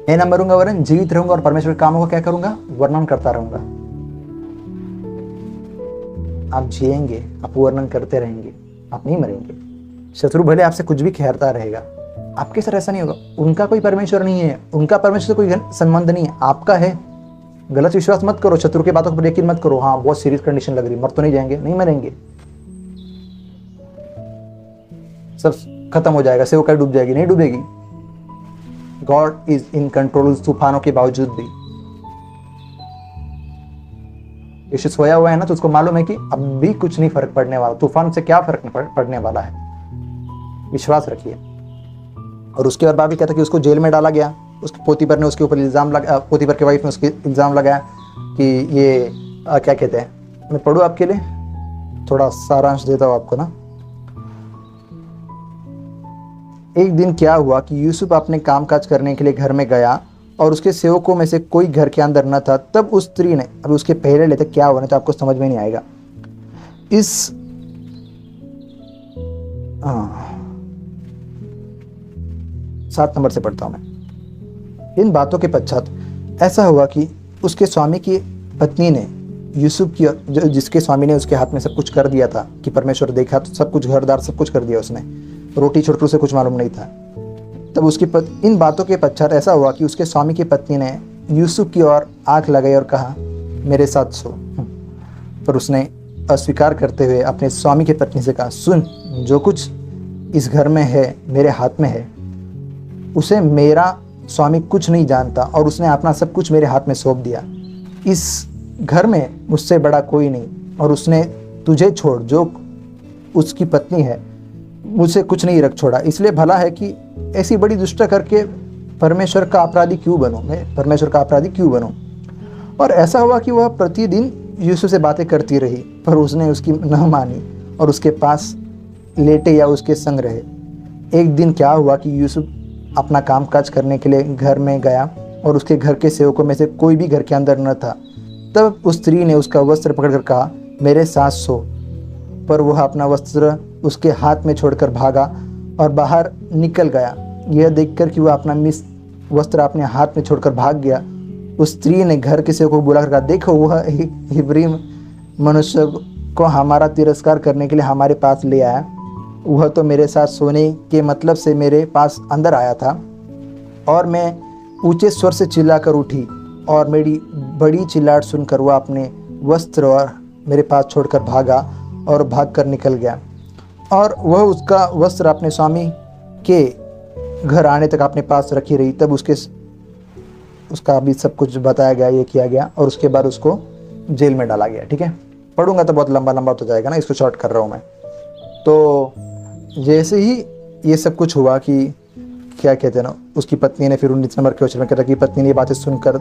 मैं ना मरूंगा वरन जीवित रहूंगा और परमेश्वर के कामों का क्या करूंगा, वर्णन करता रहूंगा। आप जिएंगे, आप वर्णन करते रहेंगे, आप नहीं मरेंगे। शत्रु भले आपसे कुछ भी कहता रहेगा, आपके साथ ऐसा नहीं होगा। उनका कोई परमेश्वर नहीं है, उनका परमेश्वर से कोई संबंध नहीं है, आपका है। गलत विश्वास मत करो, शत्रु की बातों पर यकीन मत करो। हाँ बहुत सीरियस कंडीशन लग रही, मर तो नहीं जाएंगे, नहीं मरेंगे, सब खत्म हो जाएगा, सेवकाई डूब जाएगी, नहीं डूबेगी। गॉड इज इन कंट्रोल तूफानों के बावजूद भी। यीशु सोया हुआ है ना, तो उसको मालूम है कि अब भी कुछ नहीं फर्क पड़ने वाला, तूफान से क्या फर्क पड़ने वाला है। विश्वास रखिए। और उसके बाद बाबी कहता कि उसको जेल में डाला गया, उसके पोतीपर ने उसके ऊपर इल्ज़ाम लगा, पोतीपर के वाइफ ने उसके इल्ज़ाम लगाया कि ये क्या कहते हैं, मैं पढ़ूँ आपके लिए, थोड़ा सारांश देता हूँ आपको ना। एक दिन क्या हुआ कि यूसुफ अपने कामकाज करने के लिए घर में गया और उसके सेवकों में से कोई घर के अंदर न था। तब उस स्त्री ने, अभी उसके पहले लेते क्या हुआ, तो आपको समझ में नहीं आएगा। इस 7 नंबर से पढ़ता हूं मैं। इन बातों के पश्चात ऐसा हुआ कि उसके स्वामी की पत्नी ने यूसुफ की, जिसके स्वामी ने उसके हाथ में सब कुछ कर दिया था कि परमेश्वर देखा, तो सब कुछ घरदार सब कुछ कर दिया उसने, रोटी छोड़कर उसे कुछ मालूम नहीं था। तब उसकी इन बातों के पश्चात ऐसा हुआ कि उसके स्वामी की पत्नी ने यूसुफ की ओर आंख लगाई और कहा, मेरे साथ सो। पर उसने अस्वीकार करते हुए अपने स्वामी की पत्नी से कहा, सुन, जो कुछ इस घर में है मेरे हाथ में है, उसे मेरा स्वामी कुछ नहीं जानता और उसने अपना सब कुछ मेरे हाथ में सौंप दिया। इस घर में मुझसे बड़ा कोई नहीं और उसने तुझे छोड़, जो उसकी पत्नी है, मुझसे कुछ नहीं रख छोड़ा। इसलिए भला है कि ऐसी बड़ी दुष्टता करके परमेश्वर का अपराधी क्यों बनूं, मैं परमेश्वर का अपराधी क्यों बनूं। और ऐसा हुआ कि वह प्रतिदिन यूसुफ से बातें करती रही, पर उसने उसकी न मानी और उसके पास लेटे या उसके संग रहे। एक दिन क्या हुआ कि यूसुफ अपना कामकाज करने के लिए घर में गया और उसके घर के सेवकों में से कोई भी घर के अंदर न था। तब उस स्त्री ने उसका वस्त्र पकड़कर कहा, मेरे साथ सो। पर वह अपना वस्त्र उसके हाथ में छोड़कर भागा और बाहर निकल गया। यह देखकर कि वह अपना वस्त्र अपने हाथ में छोड़कर भाग गया, उस स्त्री ने घर के सेवकों को बुलाकर कहा, देखो वह हिब्री मनुष्य को हमारा तिरस्कार करने के लिए हमारे पास ले आया। वह तो मेरे साथ सोने के मतलब से मेरे पास अंदर आया था और मैं ऊंचे स्वर से चिल्लाकर उठी और मेरी बड़ी चिल्लाहट सुनकर वह अपने वस्त्र और मेरे पास छोड़कर भागा और भागकर निकल गया। और वह उसका वस्त्र अपने स्वामी के घर आने तक अपने पास रखी रही। तब उसका अभी सब कुछ बताया गया, ये किया गया और उसके बाद उसको जेल में डाला गया। ठीक है, पढ़ूंगा तो बहुत लंबा लंबा तो जाएगा ना, इसको शॉर्ट कर रहा हूँ मैं। तो जैसे ही ये सब कुछ हुआ कि क्या कहते हैं ना, उसकी पत्नी ने फिर 19 नंबर के वचन में कहता कि पत्नी ने ये बातें सुनकर,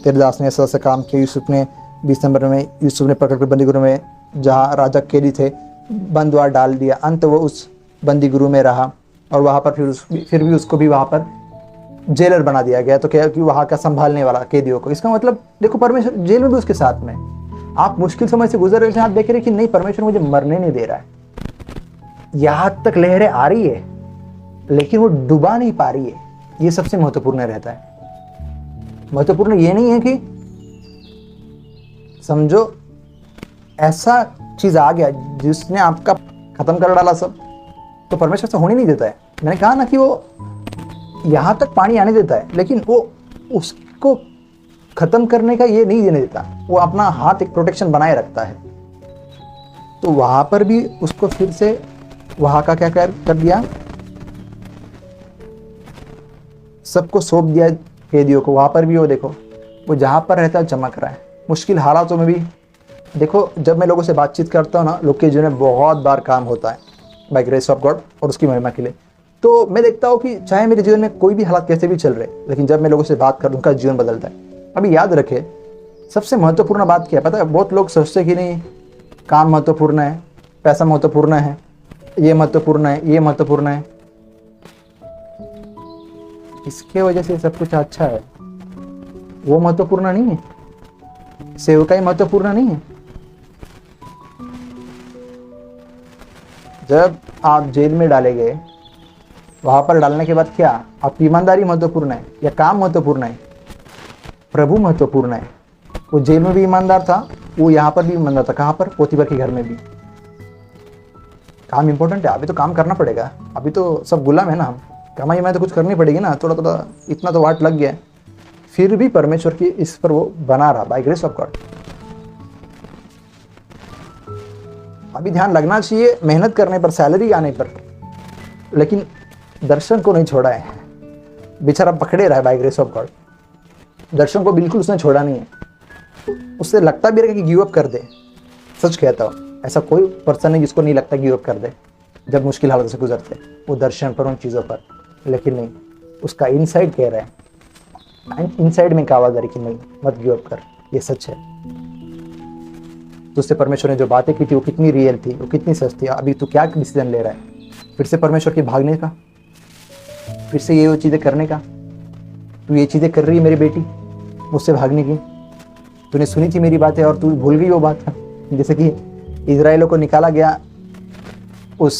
तेरे दास ने ऐसा ऐसा काम किया। यूसुफ ने 20 नंबर में, यूसुफ ने पकड़ कर बंदीगृह में, जहाँ राजा कैदी थे, बंदवार डाल दिया। अंत वो उस बंदीगृह में रहा और वहाँ पर फिर भी उसको भी वहाँ पर जेलर बना दिया गया। तो क्या कि वहाँ का संभालने वाला कैदियों को। इसका मतलब देखो, परमेश्वर जेल में भी उसके साथ में। आप मुश्किल समय से गुजर रहे हैं, आप देख रहे कि नहीं, परमेश्वर मुझे मरने नहीं दे रहा है। यहाँ तक लहरें आ रही है लेकिन वो डुबा नहीं पा रही है। ये सबसे महत्वपूर्ण रहता है। महत्वपूर्ण ये नहीं है कि समझो ऐसा चीज आ गया जिसने आपका खत्म कर डाला सब, तो परमेश्वर से होने नहीं देता है। मैंने कहा ना कि वो यहां तक पानी आने देता है लेकिन वो उसको खत्म करने का ये नहीं देने देता। वो अपना हाथ एक प्रोटेक्शन बनाए रखता है। तो वहां पर भी उसको फिर से वहां का क्या कर दिया, सबको सौंप दिया कैदियों को। वहां पर भी वो देखो, वो जहां पर रहता है चमक रहा है। मुश्किल हालातों में भी देखो, जब मैं लोगों से बातचीत करता हूँ ना, लोग के जीवन में बहुत बार काम होता है। बाय ग्रेस ऑफ गॉड और उसकी महिमा के लिए। तो मैं देखता हूँ कि चाहे मेरे जीवन में कोई भी हालात कैसे भी चल रहे, लेकिन जब मैं लोगों से बात करूँ उनका जीवन बदलता है। अभी याद रखे, सबसे महत्वपूर्ण बात क्या है पता है? बहुत लोग सोचते कि नहीं, काम महत्वपूर्ण है, पैसा महत्वपूर्ण है, ये महत्वपूर्ण है, ये महत्वपूर्ण है, इसके वजह से सब कुछ अच्छा है। वो महत्वपूर्ण नहीं है, सेवकाई महत्वपूर्ण नहीं है। जब आप जेल में डाले गए, वहां पर डालने के बाद क्या आपकी ईमानदारी महत्वपूर्ण है या काम महत्वपूर्ण है? प्रभु महत्वपूर्ण है। वो जेल में भी ईमानदार था, वो यहाँ पर भी ईमानदार था। कहाँ पर? पोतीफर के घर में भी। काम इंपॉर्टेंट है। अभी तो काम करना पड़ेगा, अभी तो सब गुलाम है ना हम, कमाई में तो कुछ करनी पड़ेगी ना, थोड़ा थोड़ा इतना तो वाट लग गया। फिर भी परमेश्वर की इस पर वो बना रहा, बाय ग्रेस ऑफ गॉड। अभी ध्यान लगना चाहिए मेहनत करने पर, सैलरी आने पर, लेकिन दर्शन को नहीं छोड़ा है। बेचारा पकड़े रहा है बाय ग्रेस ऑफ गॉड। दर्शन को बिल्कुल उसने छोड़ा नहीं है। उससे लगता भी रहेगा कि गिव अप कर दे। सच कहता हूँ, ऐसा कोई पर्सन नहीं जिसको नहीं लगता गिव अप कर दे जब मुश्किल हालत से गुजरते वो दर्शन पर, उन चीज़ों पर। लेकिन नहीं, उसका इनसाइड कह रहा है, इनसाइड में एक आवाज़ आ रही कि नहीं, मत गिव अप कर, ये सच है। तो उससे परमेश्वर ने जो बातें की थी वो कितनी रियल थी, वो कितनी सच थी। अभी तू क्या डिसीजन ले रहा है? फिर से परमेश्वर के भागने का, फिर से ये वो चीज़ें करने का? तू ये चीज़ें कर रही है मेरी बेटी, मुझसे भागने की। तूने सुनी थी मेरी बातें और तू भूल गई वो बात। जैसे कि इजराइलों को निकाला गया उस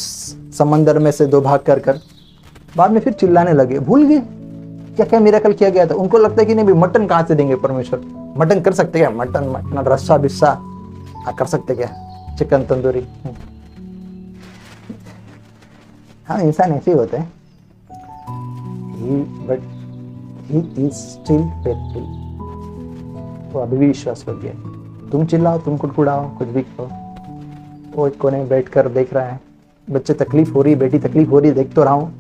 समंदर में से दो भाग कर बाद में फिर चिल्लाने लगे, भूल गए क्या क्या मिरेकल किया गया था। उनको लगता है कि नहीं, मटन कहाँ से देंगे परमेश्वर? मटन कर सकते क्या? मटन रस्सा बिस्सा कर सकते क्या? चिकन तंदूरी। हाँ, इंसान ऐसे ही होते हैं। But he is still faithful. वो अभी भी विश्वास हो गया। तुम चिल्लाओ, तुम कुड़कुड़ाओ, कुछ भी करो, वो एक कोने बैठ कर देख रहा है। बच्चे तकलीफ हो रही, बेटी तकलीफ हो रही, देख तो रहा हूँ,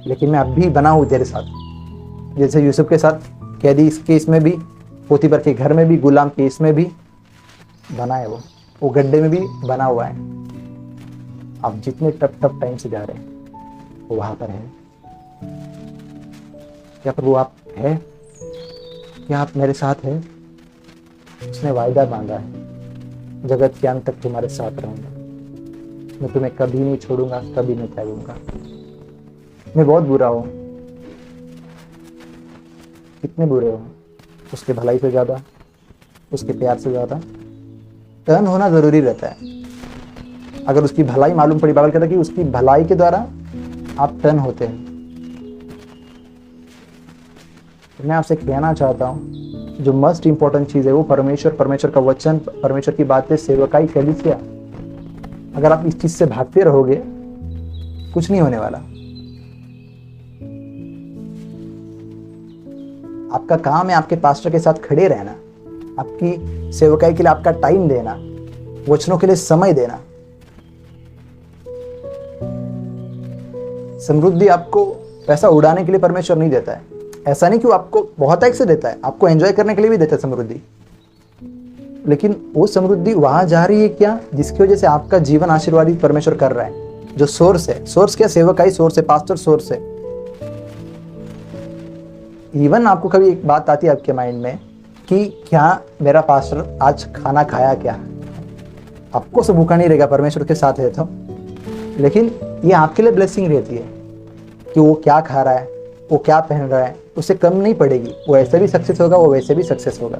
लेकिन मैं अब भी बना हूँ तेरे साथ। जैसे यूसुफ के साथ कैदी इस केस में भी, पोतीफर के घर में भी, गुलाम केस में भी बना है। वो गड्ढे में भी बना हुआ है। आप जितने टफ टाइम से जा रहे हैं वो वहां पर है। क्या प्रभु आप है? क्या आप मेरे साथ है? उसने वायदा मांगा है, जगत के अंत तक तुम्हारे साथ रहूंगा, मैं तुम्हें कभी नहीं छोड़ूंगा, कभी नहीं त्यागूंगा। मैं बहुत बुरा हूं, कितने बुरे हो, उसके भलाई से ज्यादा, उसके प्यार से ज्यादा टर्न होना जरूरी रहता है। अगर उसकी भलाई मालूम पड़ी, बाइबल कहता है कि उसकी भलाई के द्वारा आप टर्न होते हैं। मैं आपसे कहना चाहता हूं, जो मोस्ट इंपॉर्टेंट चीज है वो परमेश्वर का वचन, परमेश्वर की बातें, सेवकाई, कलीसिया। अगर आप इस चीज से भागते रहोगे, कुछ नहीं होने वाला। आपका काम है आपके पास्टर के साथ खड़े रहना, आपकी सेवकाई के लिए आपका टाइम देना, वचनों के लिए समय देना। समृद्धि आपको पैसा उड़ाने के लिए परमेश्वर नहीं देता है। ऐसा नहीं कि वो आपको बहुत एक से देता है, आपको एंजॉय करने के लिए भी देता है समृद्धि। लेकिन वो समृद्धि वहां जा रही है क्या, जिसकी वजह से आपका जीवन आशीर्वादित परमेश्वर कर रहा है। जो सोर्स है, सोर्स क्या? सेवकाई सोर्स है, पास्टर सोर्स है। इवन आपको कभी एक बात आती है आपके माइंड में कि क्या मेरा पास्टर आज खाना खाया क्या? आपको से भूखा नहीं रहेगा, परमेश्वर के साथ है तो। लेकिन ये आपके लिए ब्लेसिंग रहती है कि वो क्या खा रहा है, वो क्या पहन रहा है, उससे कम नहीं पड़ेगी। वो ऐसे भी सक्सेस होगा, वो वैसे भी सक्सेस होगा।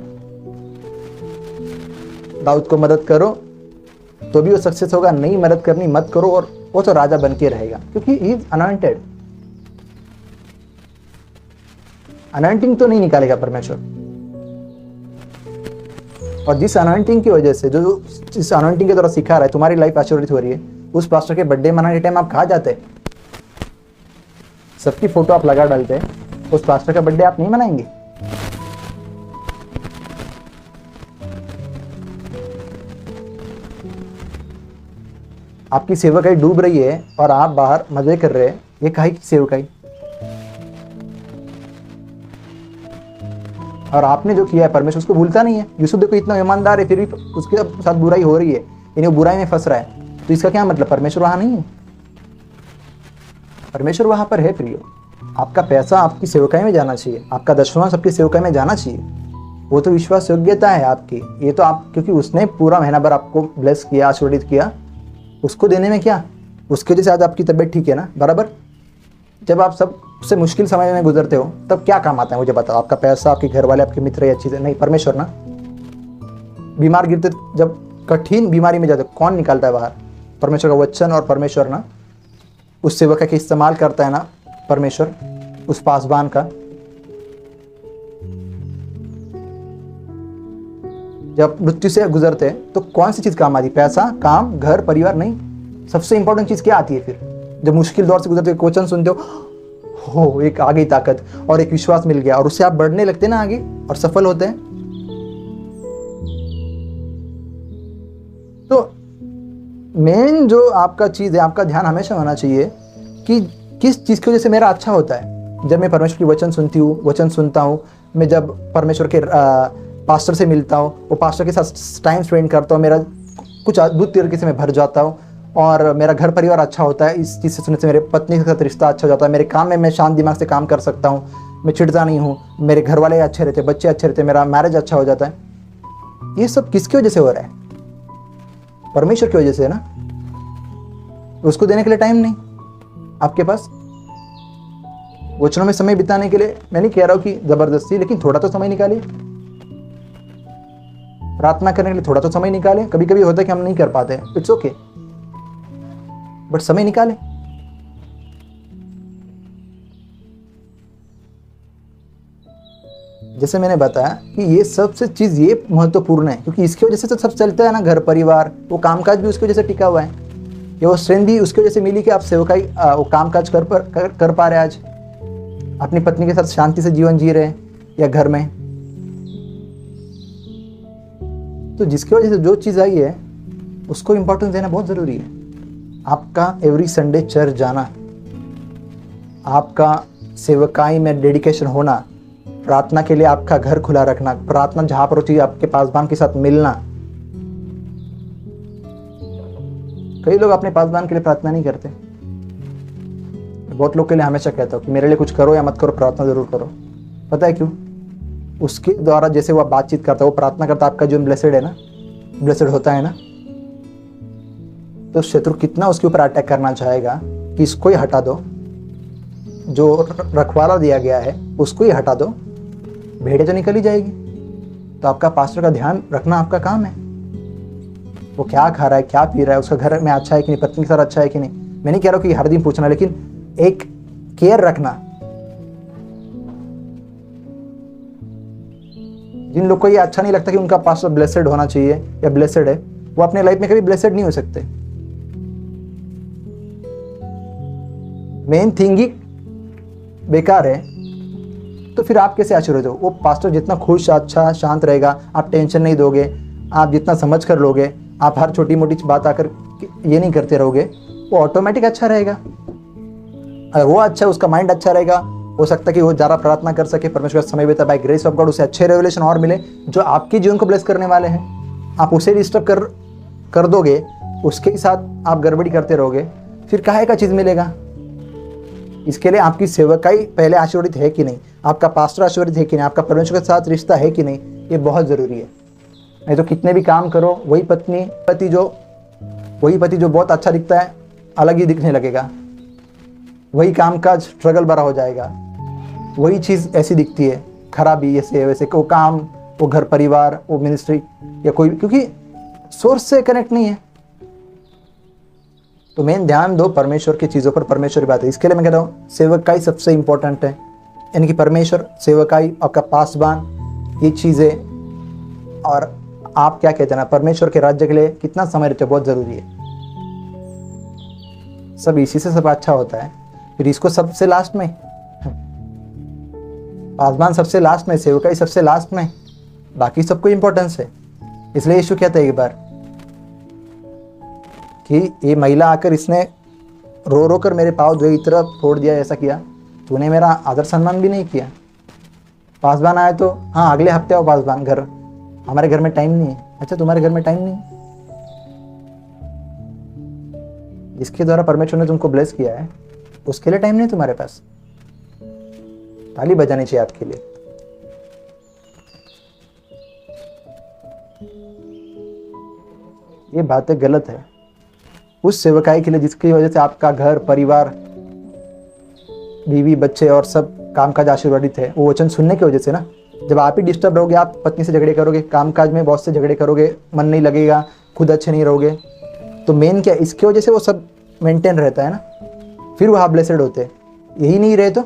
दाऊद को मदद करो तो भी वो सक्सेस होगा, नहीं मदद करनी मत करो और वो तो राजा बन के रहेगा, क्योंकि ही इज अनॉइंटेड। अनॉइंटिंग तो नहीं निकालेगा परमेश्वर। और जिस अनॉइंटिंग की वजह से, जो जिस अनॉइंटिंग के द्वारा सिखा रहा है, तुम्हारी लाइफ आशीर्वादित हो रही है, उस पास्टर के बर्थडे मनाने के टाइम आप कहाँ जाते? सबकी फोटो आप लगा डालते हैं, उस पास्टर का बर्थडे आप नहीं मनाएंगे? आपकी सेवकाई डूब रही है और आप बाहर मजे कर रहे हैं, ये काहे की सेवकाई? और आपने जो किया है परमेश्वर उसको भूलता नहीं है। यूसुफ देखो इतना ईमानदार है, फिर भी उसके साथ बुराई हो रही है, यानी वो बुराई में फंस रहा है। तो इसका क्या मतलब? परमेश्वर वहां नहीं है। परमेश्वर वहाँ पर है प्रियो। आपका पैसा आपकी सेवकाई में जाना चाहिए, आपका दशमांश आपकी सेवकाई में जाना चाहिए। वो तो विश्वास योग्यता है आपकी। ये तो आप, क्योंकि उसने पूरा महीना भर आपको ब्लेस किया, आशीर्वादित किया, उसको देने में क्या, उसके वजह से आज आपकी तबीयत ठीक है ना, बराबर। जब आप सबसे मुश्किल समय में गुजरते हो तब क्या काम आता है मुझे बताओ? आपका पैसा, आपके घर वाले, आपके मित्र या चीज़ें? नहीं, परमेश्वर ना। बीमार गिरते, जब कठिन बीमारी में जाते कौन निकालता है बाहर? परमेश्वर का वचन। और परमेश्वर ना उस सेवक का इस्तेमाल करता है ना, परमेश्वर उस पासबान का। जब मृत्यु से गुजरते हैं तो कौन सी चीज काम आती? पैसा, काम, घर, परिवार? नहीं। सबसे इंपॉर्टेंट चीज क्या आती है फिर? जब मुश्किल दौर से गुजरते हो, वचन सुनते हो, एक आ गई ताकत और एक विश्वास मिल गया, और उससे आप बढ़ने लगते हैं ना आगे और सफल होते हैं। तो मेन जो आपका चीज है, आपका ध्यान हमेशा होना चाहिए कि किस चीज की वजह से मेरा अच्छा होता है। जब मैं परमेश्वर की वचन सुनता हूँ, मैं जब परमेश्वर के पास्टर से मिलता हूँ, वो पास्टर के साथ टाइम स्पेंड करता हूँ, मेरा कुछ अद्भुत तरीके से मैं भर जाता हूँ, और मेरा घर परिवार अच्छा होता है। इस चीज़ से सुनने से मेरे पत्नी के साथ रिश्ता अच्छा हो जाता है, मेरे काम में मैं शांत दिमाग से काम कर सकता हूँ, मैं चिढ़ता नहीं हूँ, मेरे घर वाले अच्छे रहते, बच्चे अच्छे रहते, मेरा मैरिज अच्छा हो जाता है। ये सब किसकी वजह से हो रहा है? परमेश्वर की वजह से है ना। उसको देने के लिए टाइम नहीं आपके पास, वचनों में समय बिताने के लिए। मैं नहीं कह रहा हूँ कि जबरदस्ती, लेकिन थोड़ा तो समय निकालिए। प्रार्थना करने के लिए थोड़ा तो समय निकाले। कभी कभी होता है कि हम नहीं कर पाते, इट्स ओके, बट समय निकाले। जैसे मैंने बताया कि ये सबसे चीज ये महत्वपूर्ण है, क्योंकि इसकी वजह से तो सब चलता है ना, घर परिवार, वो कामकाज भी उसकी वजह से टिका हुआ है। ये वो स्ट्रेंथ भी उसकी वजह से मिली कि आप सेवकाई वो कामकाज कर पा रहे हैं आज, अपनी पत्नी के साथ शांति से जीवन जी रहे हैं या घर में। तो जिसकी वजह से जो चीज़ आई है उसको इम्पोर्टेंस देना बहुत ज़रूरी है। आपका एवरी संडे चर्च जाना, आपका सेवकाई में डेडिकेशन होना, प्रार्थना के लिए आपका घर खुला रखना, प्रार्थना जहाँ पर होती है आपके पासबान के साथ मिलना। कई लोग अपने पासबान के लिए प्रार्थना नहीं करते। बहुत लोग के लिए हमेशा कहता हूँ कि मेरे लिए कुछ करो या मत करो, प्रार्थना जरूर करो। पता है क्यों? उसके द्वारा जैसे वो बातचीत करता है, वो प्रार्थना करता है, आपका जो ब्लेसेड है ना, ब्लेसेड होता है ना, तो शत्रु कितना उसके ऊपर अटैक करना चाहेगा कि इसको ही हटा दो, जो रखवाला दिया गया है उसको ही हटा दो, भेड़े तो निकल ही जाएगी। तो आपका पास्टर का ध्यान रखना आपका काम है। वो क्या खा रहा है, क्या पी रहा है, उसका घर में अच्छा है कि नहीं, पत्नी के साथ अच्छा है कि नहीं। मैं नहीं कह रहा हूँ कि हर दिन पूछना, लेकिन एक केयर रखना। जिन लोग को ये अच्छा नहीं लगता कि उनका पास्टर ब्लेसेड होना चाहिए या ब्लेसेड है, वो अपने लाइफ में कभी ब्लेसेड नहीं हो सकते। मेन थिंग ही बेकार है, तो फिर आप कैसे आशीर्वाद हो? वो पास्टर जितना खुश, अच्छा, शांत रहेगा, आप टेंशन नहीं दोगे, आप जितना समझ कर लोगे, आप हर छोटी मोटी बात आकर ये नहीं करते रहोगे, वो ऑटोमेटिक अच्छा रहेगा। अगर वो अच्छा, उसका माइंड अच्छा रहेगा, हो सकता है कि वो ज़्यादा प्रार्थना कर सके, परमेश्वर का समय बिता, बाय ग्रेस ऑफ गॉड उसे अच्छे रेवलेशन और मिले जो आपके जीवन को ब्लेस करने वाले हैं। आप उसे डिस्टर्ब कर दोगे, उसके ही साथ आप गड़बड़ी करते रहोगे, फिर काहे का चीज़ मिलेगा? इसके लिए आपकी सेवकाई पहले आशीर्वादित है कि नहीं, आपका पास्टर आशीर्वादित है कि नहीं, आपका परमेश्वर के साथ रिश्ता है कि नहीं, ये बहुत ज़रूरी है। नहीं तो कितने भी काम करो, वही पति जो बहुत अच्छा दिखता है अलग ही दिखने लगेगा, वही काम काज स्ट्रगल भरा हो जाएगा, वही चीज़ ऐसी दिखती है खराबी, ऐसे वैसे, वो काम, वो घर परिवार, वो मिनिस्ट्री या कोई, क्योंकि सोर्स से कनेक्ट नहीं है। तो मेन ध्यान दो परमेश्वर की चीज़ों पर, परमेश्वर की बात है। इसके लिए मैं कहता हूँ सेवकाई सबसे इंपॉर्टेंट है, यानी कि परमेश्वर, सेवकाई, आपका पासबान, ये चीज़ें। और आप क्या कहते हैं ना, परमेश्वर के राज्य के लिए कितना समय रहते हो, बहुत ज़रूरी है। सब इसी से सब अच्छा होता है। फिर इसको सबसे लास्ट में, पासबान सबसे लास्ट में, सेवकाई सबसे लास्ट में, बाकी सबको इंपॉर्टेंस है। इसलिए यीशु कहते हैं एक बार कि ये महिला आकर इसने रो रो कर मेरे पाँव धोए, इतना फोड़ दिया, ऐसा किया, तूने मेरा आदर सम्मान भी नहीं किया। पासबान आए तो हाँ अगले हफ्ते आओ पासबान घर, हमारे घर में टाइम नहीं है। अच्छा तुम्हारे घर में टाइम नहीं है? जिसके द्वारा परमेश्वर ने तुमको ब्लेस किया है, उसके लिए टाइम नहीं तुम्हारे पास। ताली बजानी चाहिए आपके लिए। ये बातें गलत है। उस सेवकाई के लिए जिसकी वजह से आपका घर परिवार, बीवी बच्चे और सब कामकाज आशीर्वादित है, वो वचन सुनने की वजह से ना। जब आप ही डिस्टर्ब रहोगे, आप पत्नी से झगड़े करोगे, कामकाज में बॉस से झगड़े करोगे, मन नहीं लगेगा, खुद अच्छे नहीं रहोगे, तो मेन क्या, इसकी वजह से वो सब मेंटेन रहता है ना। फिर वह ब्लेसेड होते। यही नहीं रहे तो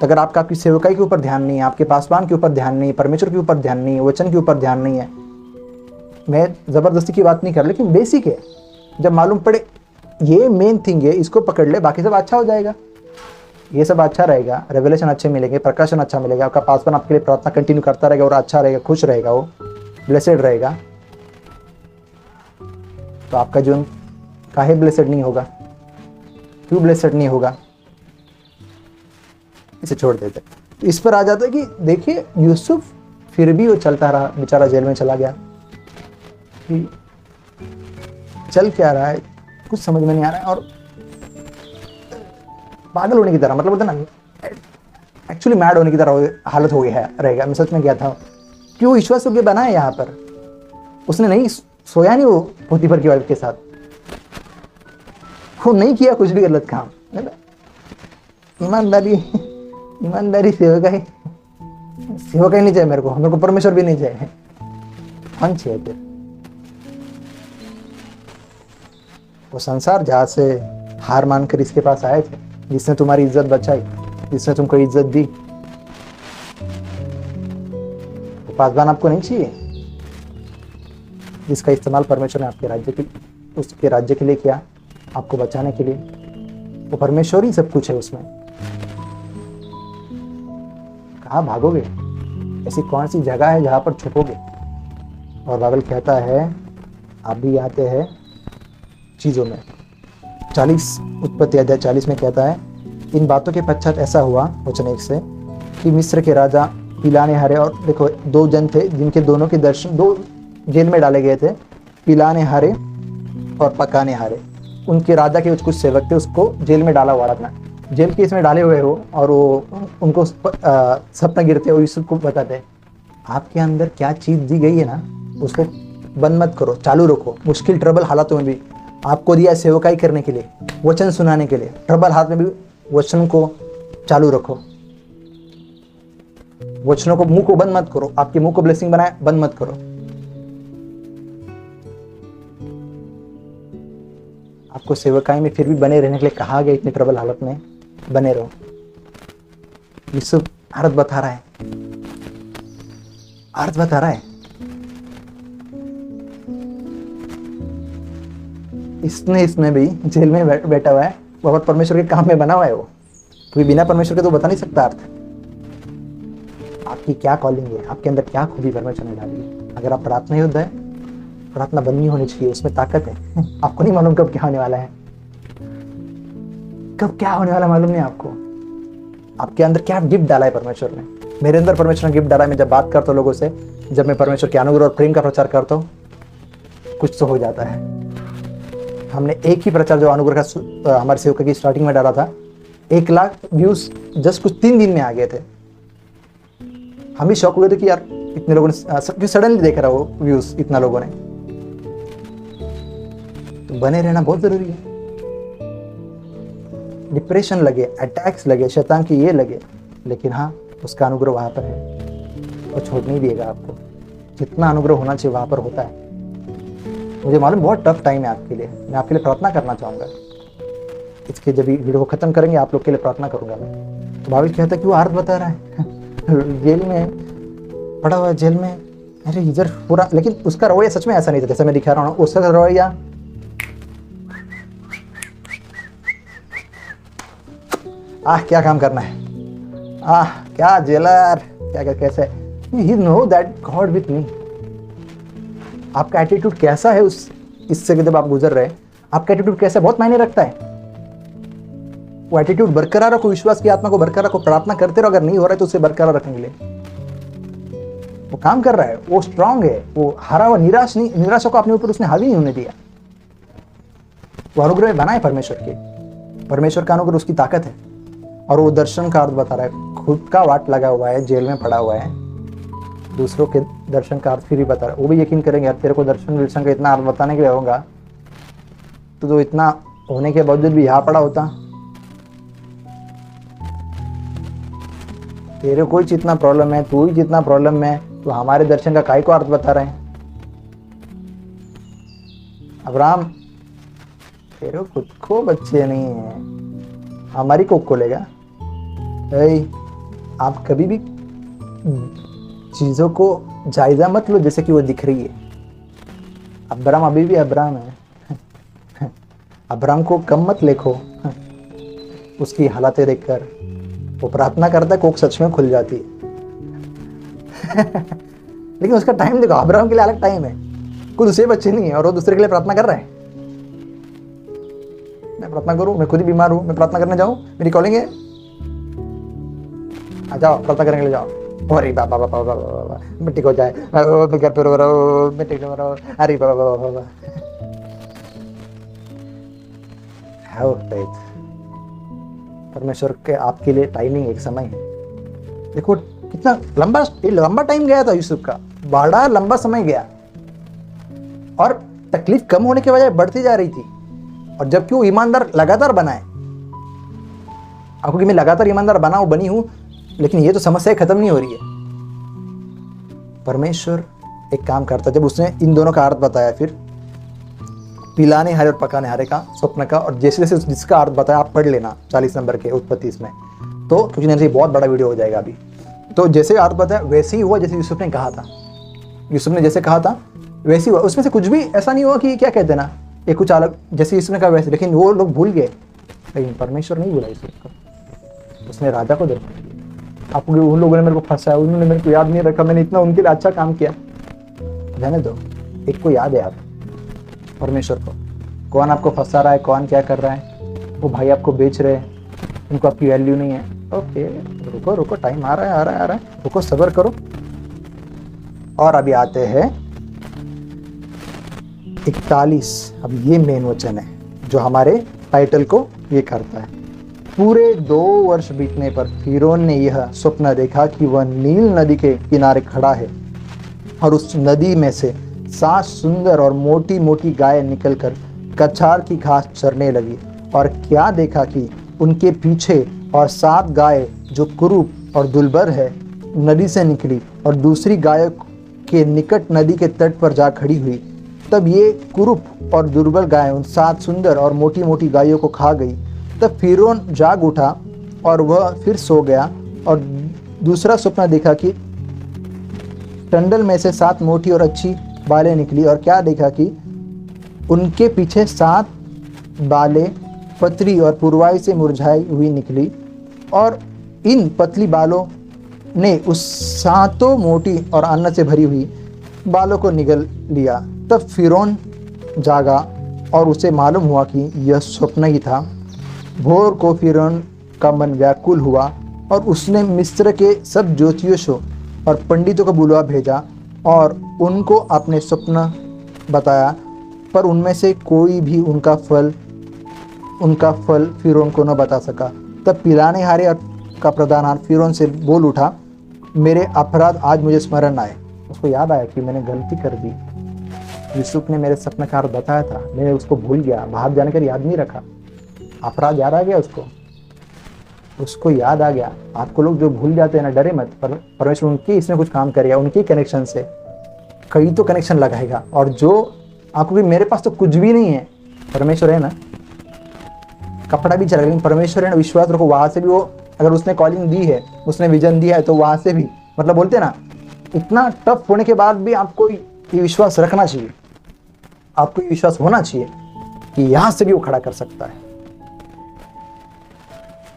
अगर आपका आपकी सेवकाई के ऊपर ध्यान नहीं है, आपके पासवान के ऊपर ध्यान नहीं है, परमेश्वर के ऊपर ध्यान नहीं है, वचन के ऊपर ध्यान नहीं है, मैं ज़बरदस्ती की बात नहीं कर, लेकिन बेसिक है। जब मालूम पड़े ये मेन थिंग है, इसको पकड़ ले, बाकी सब अच्छा हो जाएगा। ये सब अच्छा रहेगा, रेवलेशन अच्छे मिलेंगे, प्रकाशन अच्छा मिलेगा, आपका पासवान आपके लिए प्रार्थना कंटिन्यू करता रहेगा और अच्छा रहेगा, खुश रहेगा, वो ब्लेसेड रहेगा। तो आपका जीवन काहे ब्लेसेड नहीं होगा? क्यों ब्लेसेड नहीं होगा? इसे छोड़ देते। तो इस पर आ जाता है कि देखिए यूसुफ फिर भी वो चलता रहा, बेचारा जेल में चला गया। कि चल क्या रहा है कुछ समझ में नहीं आ रहा है, और पागल होने की तरह, मतलब होता ना, एक्चुअली मैड होने की तरह हालत हो गया है रहेगा। मैं सच में गया था, क्यों विश्वास योग्य बना है यहाँ पर। उसने नहीं सोया, नहीं वो पोतीफर की वाइफ के साथ, वो नहीं किया कुछ भी गलत काम। ईमानदारी सेवकाई नहीं चाहिए मेरे को परमेश्वर भी नहीं चाहिए। कौन चाहिए फिर? वो संसार जहाँ से हार मानकर इसके पास आए थे, जिसने तुम्हारी इज्जत बचाई, जिसने तुमको इज्जत दी, वो पासवान आपको नहीं चाहिए जिसका इस्तेमाल परमेश्वर ने आपके राज्य के, उसके राज्य के लिए किया, आपको बचाने के लिए। वो परमेश्वर ही सब कुछ है उसमें। कहाँ भागोगे? ऐसी कौन सी जगह है जहाँ पर छुपोगे? और बाइबल कहता है आप भी आते हैं चीज़ों में। 40 उत्पत्ति अध्याय 40 में कहता है, इन बातों के पश्चात ऐसा हुआ, वचन 1 से, कि मिस्र के राजा पिलाने हारे, और देखो 2 जन थे जिनके दोनों के दर्शन, 2 जेल में डाले गए थे, पिलाने हारे और पकाने हारे। उनके राजा के कुछ सेवक थे, उसको जेल में डाला हुआ था, जेल के इसमें डाले हुए हो, और वो उनको सपना गिरते हो, यूसुफ को बताते, आपके अंदर क्या चीज़ दी गई है ना, उसको बंद मत करो, चालू रखो। मुश्किल ट्रबल हालातों में भी आपको दिया सेवकाई करने के लिए, वचन सुनाने के लिए, ट्रबल हाथ में भी वचन को चालू रखो। वचनों को, मुंह को बंद मत करो। आपके मुंह को ब्लेसिंग बनाए, बंद मत करो। आपको सेवकाई में फिर भी बने रहने के लिए कहा गया, इतनी ट्रबल हालत में बने रहो। यूसुफ अर्थ बता रहा है, अर्थ बता रहा है। इसमें भी जेल में बैठा हुआ है, बहुत परमेश्वर के काम में बना हुआ है वो, क्योंकि बिना परमेश्वर के तो बता नहीं सकता अर्थ। आपकी क्या कॉलिंग है, आपके अंदर क्या खूबी परमेश्वर ने डाली है। अगर आप प्रार्थना योद्धा है, प्रार्थना बंद नहीं होनी चाहिए, उसमें ताकत है। आपको नहीं मालूम कब क्या होने वाला है, कब क्या होने वाला मालूम नहीं आपको। आपके अंदर क्या गिफ्ट डाला है परमेश्वर ने। मेरे अंदर परमेश्वर ने गिफ्ट डाला है। मैं जब बात करता हूँ लोगों से, जब मैं परमेश्वर के अनुग्रह और प्रेम का प्रचार करता हूँ, कुछ तो हो जाता है। हमने एक ही प्रचार जो अनुग्रह का हमारे सेवक की स्टार्टिंग में डाला था, 1 लाख व्यूज जस्ट कुछ 3 दिन में आ गए थे। हम भी शौक हुए थे कि यार इतने लोगों ने सडनली देख रहा वो व्यूज, इतना लोगों ने। तो बने रहना बहुत जरूरी है। डिप्रेशन लगे, अटैक्स लगे, शैतान की ये लगे, लेकिन हाँ उसका अनुग्रह वहां पर है, वो छोड़ नहीं देगा आपको। जितना अनुग्रह होना चाहिए वहां पर होता है। मुझे मालूम बहुत टफ टाइम है आपके लिए। मैं आपके लिए प्रार्थना करना चाहूँगा। इसके जब वीडियो को ख़त्म करेंगे आप लोग के लिए प्रार्थना करूँगा मैं। तो बाइबल कहता है कि वो अर्थ बता रहा है जेल में पड़ा हुआ, जेल में, अरे इधर पूरा, लेकिन उसका रवैया सच में ऐसा नहीं था जैसे मैं दिखा रहा हूँ। उसका रवैया क्या काम करना है, क्या जेलर, क्या कैसे, he know that God with me. आपका एटीट्यूड कैसा है उस इससे जब आप गुजर रहे हैं, आपका एटीट्यूड कैसा है बहुत मायने रखता है। वो एटीट्यूड बरकरार रखो, विश्वास की आत्मा को बरकरार रखो, प्रार्थना करते रहो। अगर नहीं हो रहा है तो उसे बरकरार रखने के लिए वो काम कर रहा है, वो स्ट्रांग है, वो हारा हुआ, निराशा को अपने ऊपर उसने हावी नहीं होने दिया। वो अनुग्रह बना है परमेश्वर के। परमेश्वर का अनुग्रह उसकी ताकत है। और वो दर्शन का अर्थ बता रहा है, खुद का वाट लगा हुआ है, जेल में पड़ा हुआ है, दूसरों के दर्शन का अर्थ फिर भी बता रहा है। वो भी यकीन करेंगे, यार तेरे को दर्शन का इतना अर्थ बताने के लिए होगा तो इतना होने के बावजूद भी यहाँ पड़ा होता। तेरे को ही जितना प्रॉब्लम है, तू ही जितना प्रॉब्लम है, तो हमारे दर्शन का काय को अर्थ बता रहे हैं। अब्राहम, तेरे खुद को बच्चे नहीं है, हमारी कोख को लेगा। आप कभी भी चीजों को जायजा मत लो जैसे कि वो दिख रही है। अब्राहम अभी भी अब्राहम है। अब्राहम को कम मत देखो उसकी हालतें देखकर। वो प्रार्थना करता है, कोख सच में खुल जाती है। लेकिन उसका टाइम देखो, अब्राहम के लिए अलग टाइम है, खुद उसे बच्चे नहीं है और वो दूसरे के लिए प्रार्थना कर रहा है। मैं प्रार्थना करूं, मैं खुद ही बीमार हूं, मैं प्रार्थना करने जाऊं, मेरी कॉलिंग है, आ जाओ प्रार्थना करने के लिए जाओ। अरे बाबा बाबा बाबा मैं ठीक हो जाए, मैं घर पे रो रहा हूं, मैं ठीक हो रहा हूं, अरे बाबा बाबा बाबा। Have faith. परमेश्वर के आपके लिए टाइमिंग एक समय है। देखो कितना लंबा टाइम गया था यूसुफ का, बड़ा लंबा समय गया और तकलीफ कम होने के बजाय बढ़ती जा रही थी। और जबकि वो ईमानदार लगातार बनाए, आपको कि मैं लगातार ईमानदार बनी हूं, लेकिन ये तो समस्या खत्म नहीं हो रही है। परमेश्वर एक काम करता, जब उसने इन दोनों का अर्थ बताया, फिर पिलाने हारे और पकाने हारे का स्वप्न का, और जैसे जैसे जिसका अर्थ बताया आप पढ़ लेना 40 नंबर के उत्पत्ति में, तो क्योंकि नहीं बहुत बड़ा वीडियो हो जाएगा अभी। तो जैसे अर्थ बताया वैसे ही हुआ जैसे यूसुफ ने कहा था। यूसुफ ने जैसे कहा था वैसे ही हुआ, उसमें से कुछ भी ऐसा नहीं हुआ कि क्या कहते ना ये कुछ अलग, जैसे यूसुफ ने कहा वैसे। लेकिन वो लोग भूल गए, लेकिन परमेश्वर नहीं भूला यूसुफ को, उसने राजा को दर्शन दिया। आपको उन लोगों ने मेरे को फंसाया, उन्होंने मेरे को याद नहीं रखा, मैंने इतना उनके लिए अच्छा काम किया। जाने दो, एक को याद है आप परमेश्वर को, कौन आपको फंसा रहा है, कौन क्या कर रहा है। वो भाई आपको बेच रहे हैं, उनको आपकी वैल्यू नहीं है। ओके रुको, टाइम आ रहा है, रुको, सब्र करो। और अभी आते हैं 41। अब ये मेन वचन है जो हमारे टाइटल को ये करता है। पूरे 2 वर्ष बीतने पर फिरौन ने यह स्वप्न देखा कि वह नील नदी के किनारे खड़ा है और उस नदी में से 7 सुंदर और मोटी मोटी गायें निकलकर कछार की घास चरने लगी। और क्या देखा कि उनके पीछे और 7 गायें जो कुरूप और दुर्बल है नदी से निकली और दूसरी गायों के निकट नदी के तट पर जा खड़ी हुई। तब ये कुरूप और दुर्बल गायें उन 7 सुंदर और मोटी मोटी गायों को खा गई। तब फिरौन जाग उठा और वह फिर सो गया। और दूसरा सपना देखा कि टंडल में से 7 मोटी और अच्छी बालें निकली। और क्या देखा कि उनके पीछे 7 बालें पतली और पुरवाई से मुरझाई हुई निकली और इन पतली बालों ने उस 7 मोटी और अन्न से भरी हुई बालों को निगल लिया। तब फिरौन जागा और उसे मालूम हुआ कि यह स्वप्न ही था। भोर को फिरौन का मन व्याकुल हुआ और उसने मिस्र के सब ज्योतिषियों और पंडितों को बुलवा भेजा और उनको अपने स्वप्न बताया, पर उनमें से कोई भी उनका फल फिरौन को न बता सका। तब पिलाने हारे का प्रधान फिरौन से बोल उठा, मेरे अपराध आज मुझे स्मरण आए। उसको याद आया कि मैंने गलती कर दी, यूसुफ ने मेरे सपने का अर्थ बताया था, मैंने उसको भूल गया, बाहर जाने कर याद नहीं रखा। अपराध याद आ गया उसको याद आ गया। आपको लोग जो भूल जाते हैं ना, डरे मत, परमेश्वर उनकी इसमें कुछ काम करेगा, उनके कनेक्शन से कई तो कनेक्शन लगाएगा। और जो आपको भी, मेरे पास तो कुछ भी नहीं है, परमेश्वर है ना, कपड़ा भी चलेगा, लेकिन परमेश्वर है ना, विश्वास रखो। वहां से भी वो, अगर उसने कॉलिंग दी है, उसने विजन दिया है, तो वहां से भी, मतलब बोलते ना, इतना टफ होने के बाद भी आपको ये विश्वास रखना चाहिए, आपको ये विश्वास होना चाहिए कि यहां से भी वो खड़ा कर सकता है।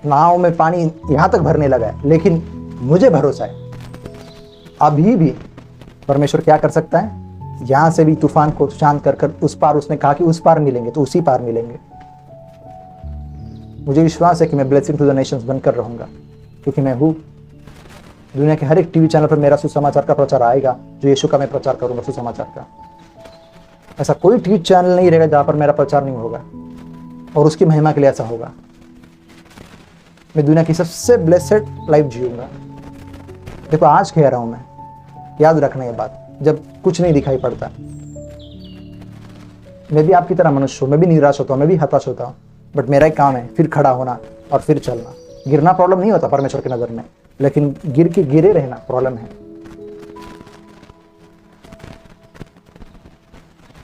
नाव में पानी यहां तक भरने लगा है, लेकिन मुझे भरोसा है अभी भी परमेश्वर क्या कर सकता है, यहां से भी तूफान को शांत कर कर उस पार, उसने कहा कि उस पार मिलेंगे तो उसी पार मिलेंगे। मुझे विश्वास है कि मैं ब्लेसिंग टू द नेशंस बनकर रहूंगा, क्योंकि मैं हूं। दुनिया के हर एक टीवी चैनल पर मेरा सुसमाचार का प्रचार आएगा, जो यीशु का मैं प्रचार करूंगा, सुसमाचार का। ऐसा कोई टीवी चैनल नहीं रहेगा जहां पर मेरा प्रचार नहीं होगा, और उसकी महिमा के लिए ऐसा होगा। मैं दुनिया की सबसे ब्लेसेड लाइफ जीऊंगा। देखो आज कह रहा हूं मैं, याद रखना ये बात, जब कुछ नहीं दिखाई पड़ता। मैं भी आपकी तरह मनुष्य हूं, मैं भी निराश होता हूं, मैं भी हताश होता हूं, बट मेरा एक काम है फिर खड़ा होना और फिर चलना। गिरना प्रॉब्लम नहीं होता परमेश्वर की नजर में, लेकिन गिर के गिरे रहना प्रॉब्लम है।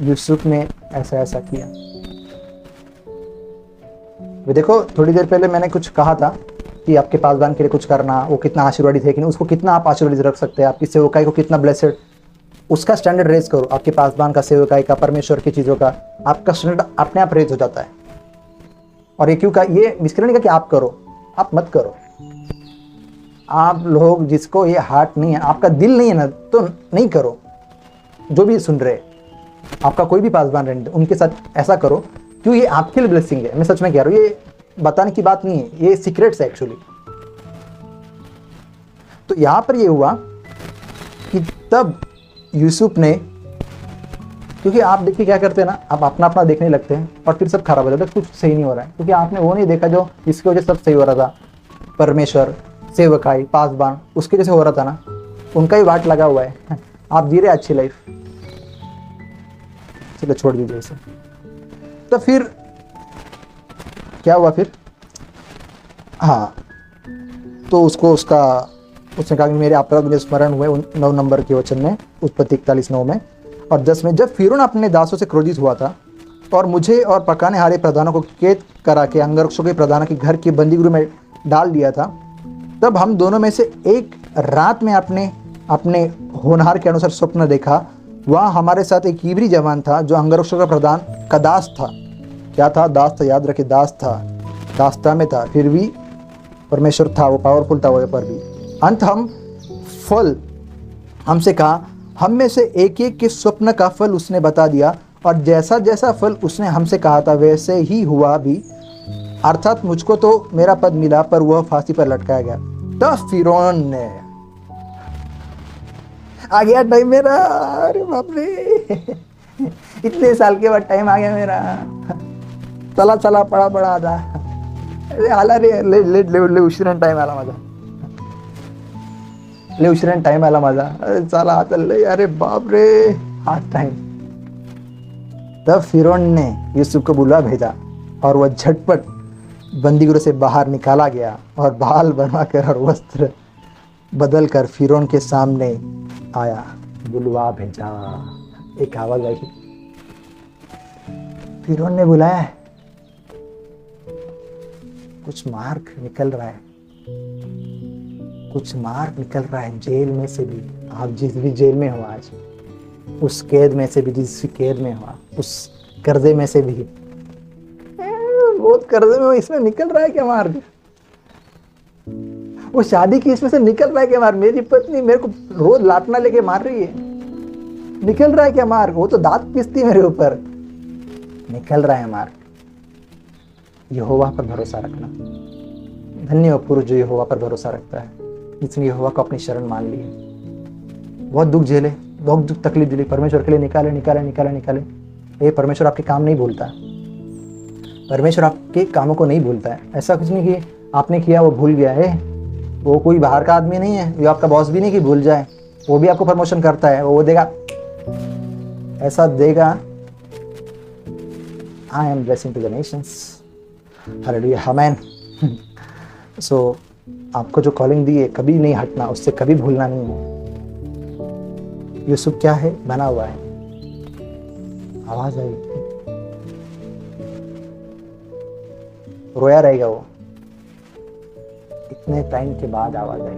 यूसुफ ने ऐसा ऐसा किया। वे देखो, थोड़ी देर पहले मैंने कुछ कहा था कि आपके पासवान के लिए कुछ करना, वो कितना आशीर्वादित है कि नहीं, उसको कितना आप आशीर्वादित रख सकते हैं, आपकी सेवकाई को कितना ब्लेसेड, उसका स्टैंडर्ड रेज करो। आपके पासवान का, सेवकाई का, परमेश्वर की चीज़ों का आपका स्टैंडर्ड अपने आप रेज हो जाता है। और ये क्यों का, ये मिसकरण नहीं का कि आप करो, आप मत करो। आप लोग जिसको ये हार्ट नहीं है, आपका दिल नहीं है ना, तो नहीं करो। जो भी सुन रहे, आपका कोई भी पासवान रहने, उनके साथ ऐसा करो, क्यों ये आपके लिए ब्लेसिंग है। मैं सच में कह रहा हूँ, ये बताने की बात नहीं है, ये सीक्रेट्स है एक्चुअली। तो यहां पर ये हुआ कि तब यूसुफ ने, क्योंकि आप देखिए क्या करते हैं ना, आप अपना अपना देखने लगते हैं और फिर सब खराब हो जाता है, कुछ सही नहीं हो रहा है, क्योंकि आपने वो नहीं देखा जो जिसकी वजह से सब सही हो रहा था। परमेश्वर, सेवकाई, पासवान, उसके जैसे हो रहा था ना, उनका ही वाट लगा हुआ है। आप जी रहे अच्छी लाइफ, चलो छोड़ दीजिए इसे। तो फिर क्या हुआ फिर? हाँ, तो उसने कहा कि मेरे अपराध मुझे स्मरण हुए 9 नंबर के वचन में, उत्पत्ति 41:9 में और 10 में, जब फिरौन अपने दासों से क्रोधित हुआ था और मुझे और पकाने हारे प्रधानों को कैद करा के अंगरक्षकों के प्रधानों के घर के बंदीगृह में डाल दिया था, तब हम दोनों में से एक रात में अपने होनहार के अनुसार स्वप्न देखा। वहाँ हमारे साथ एक इब्री जवान था जो अंगरक्षकों का प्रधान का दास था। क्या था? दास था, याद रखे, दास था, दास्ता में था, फिर भी परमेश्वर था, वो पावरफुल था वहाँ पर भी। अंत फल हमसे कहा, हम में से एक एक के स्वप्न का फल उसने बता दिया और जैसा जैसा फल उसने हमसे कहा था वैसे ही हुआ भी। अर्थात मुझको तो मेरा पद मिला पर वह फांसी पर लटकाया गया। तब फिरौन ने, आ गया टाइम मेरा, अरे बाप रे, इतने साल के बाद टाइम आ गया मेरा। चला पड़ा था, आला रे, ले उशिरान टाइम आला माझा, ले उशिरान टाइम आला माझा, चला आता ले, अरे बाप रे, हाथ टाइम। तब फिरौन ने यूसुफ को बुला भेजा और वह झटपट बंदीगृह से बाहर निकाला गया और बाल बनवाकर और वस्त्र बदल कर फिरौन के सामने आया। बुलवा भेजा, एक आवाज आई, फिरौन ने बुलाया है, कुछ मार्ग निकल रहा है, कुछ मार्ग निकल रहा है जेल में से भी। आप जिस भी जेल में हो आज, उस कैद में से भी, जिस कैद में हो, उस कर्जे में से भी, बहुत कर्जे में हो, इसमें निकल रहा है क्या मार्ग? वो शादी की इसमें से निकल रहा है क्या मार्ग? मेरी पत्नी मेरे को रोज लाटना लेके मार रही है, निकल रहा है क्या मार्ग? वो तो दांत पीसती है मेरे ऊपर, निकल रहा है मार्ग। यहोवा पर भरोसा रखना। धन्य हो पुरुष जो यहोवा पर भरोसा रखता है, जिसने यहोवा को अपनी शरण मान ली है। बहुत दुख झेले, बहुत दुख तकलीफ झेली, परमेश्वर के लिए निकाले। ये परमेश्वर आपके काम नहीं भूलता, परमेश्वर आपके कामों को नहीं भूलता है। ऐसा कुछ नहीं कि आपने किया वो भूल गया है, वो कोई बाहर का आदमी नहीं है, वो आपका बॉस भी नहीं कि भूल जाए, वो भी आपको प्रमोशन करता है, वो देगा, ऐसा देगा। I am blessing to the nations, hallelujah, amen. So आपको जो कॉलिंग दी है, कभी नहीं हटना उससे, कभी भूलना नहीं है। यूसुफ क्या है? बना हुआ है। आवाज आई, रोया रहेगा वो। इतने टाइम के बाद आवाज आई,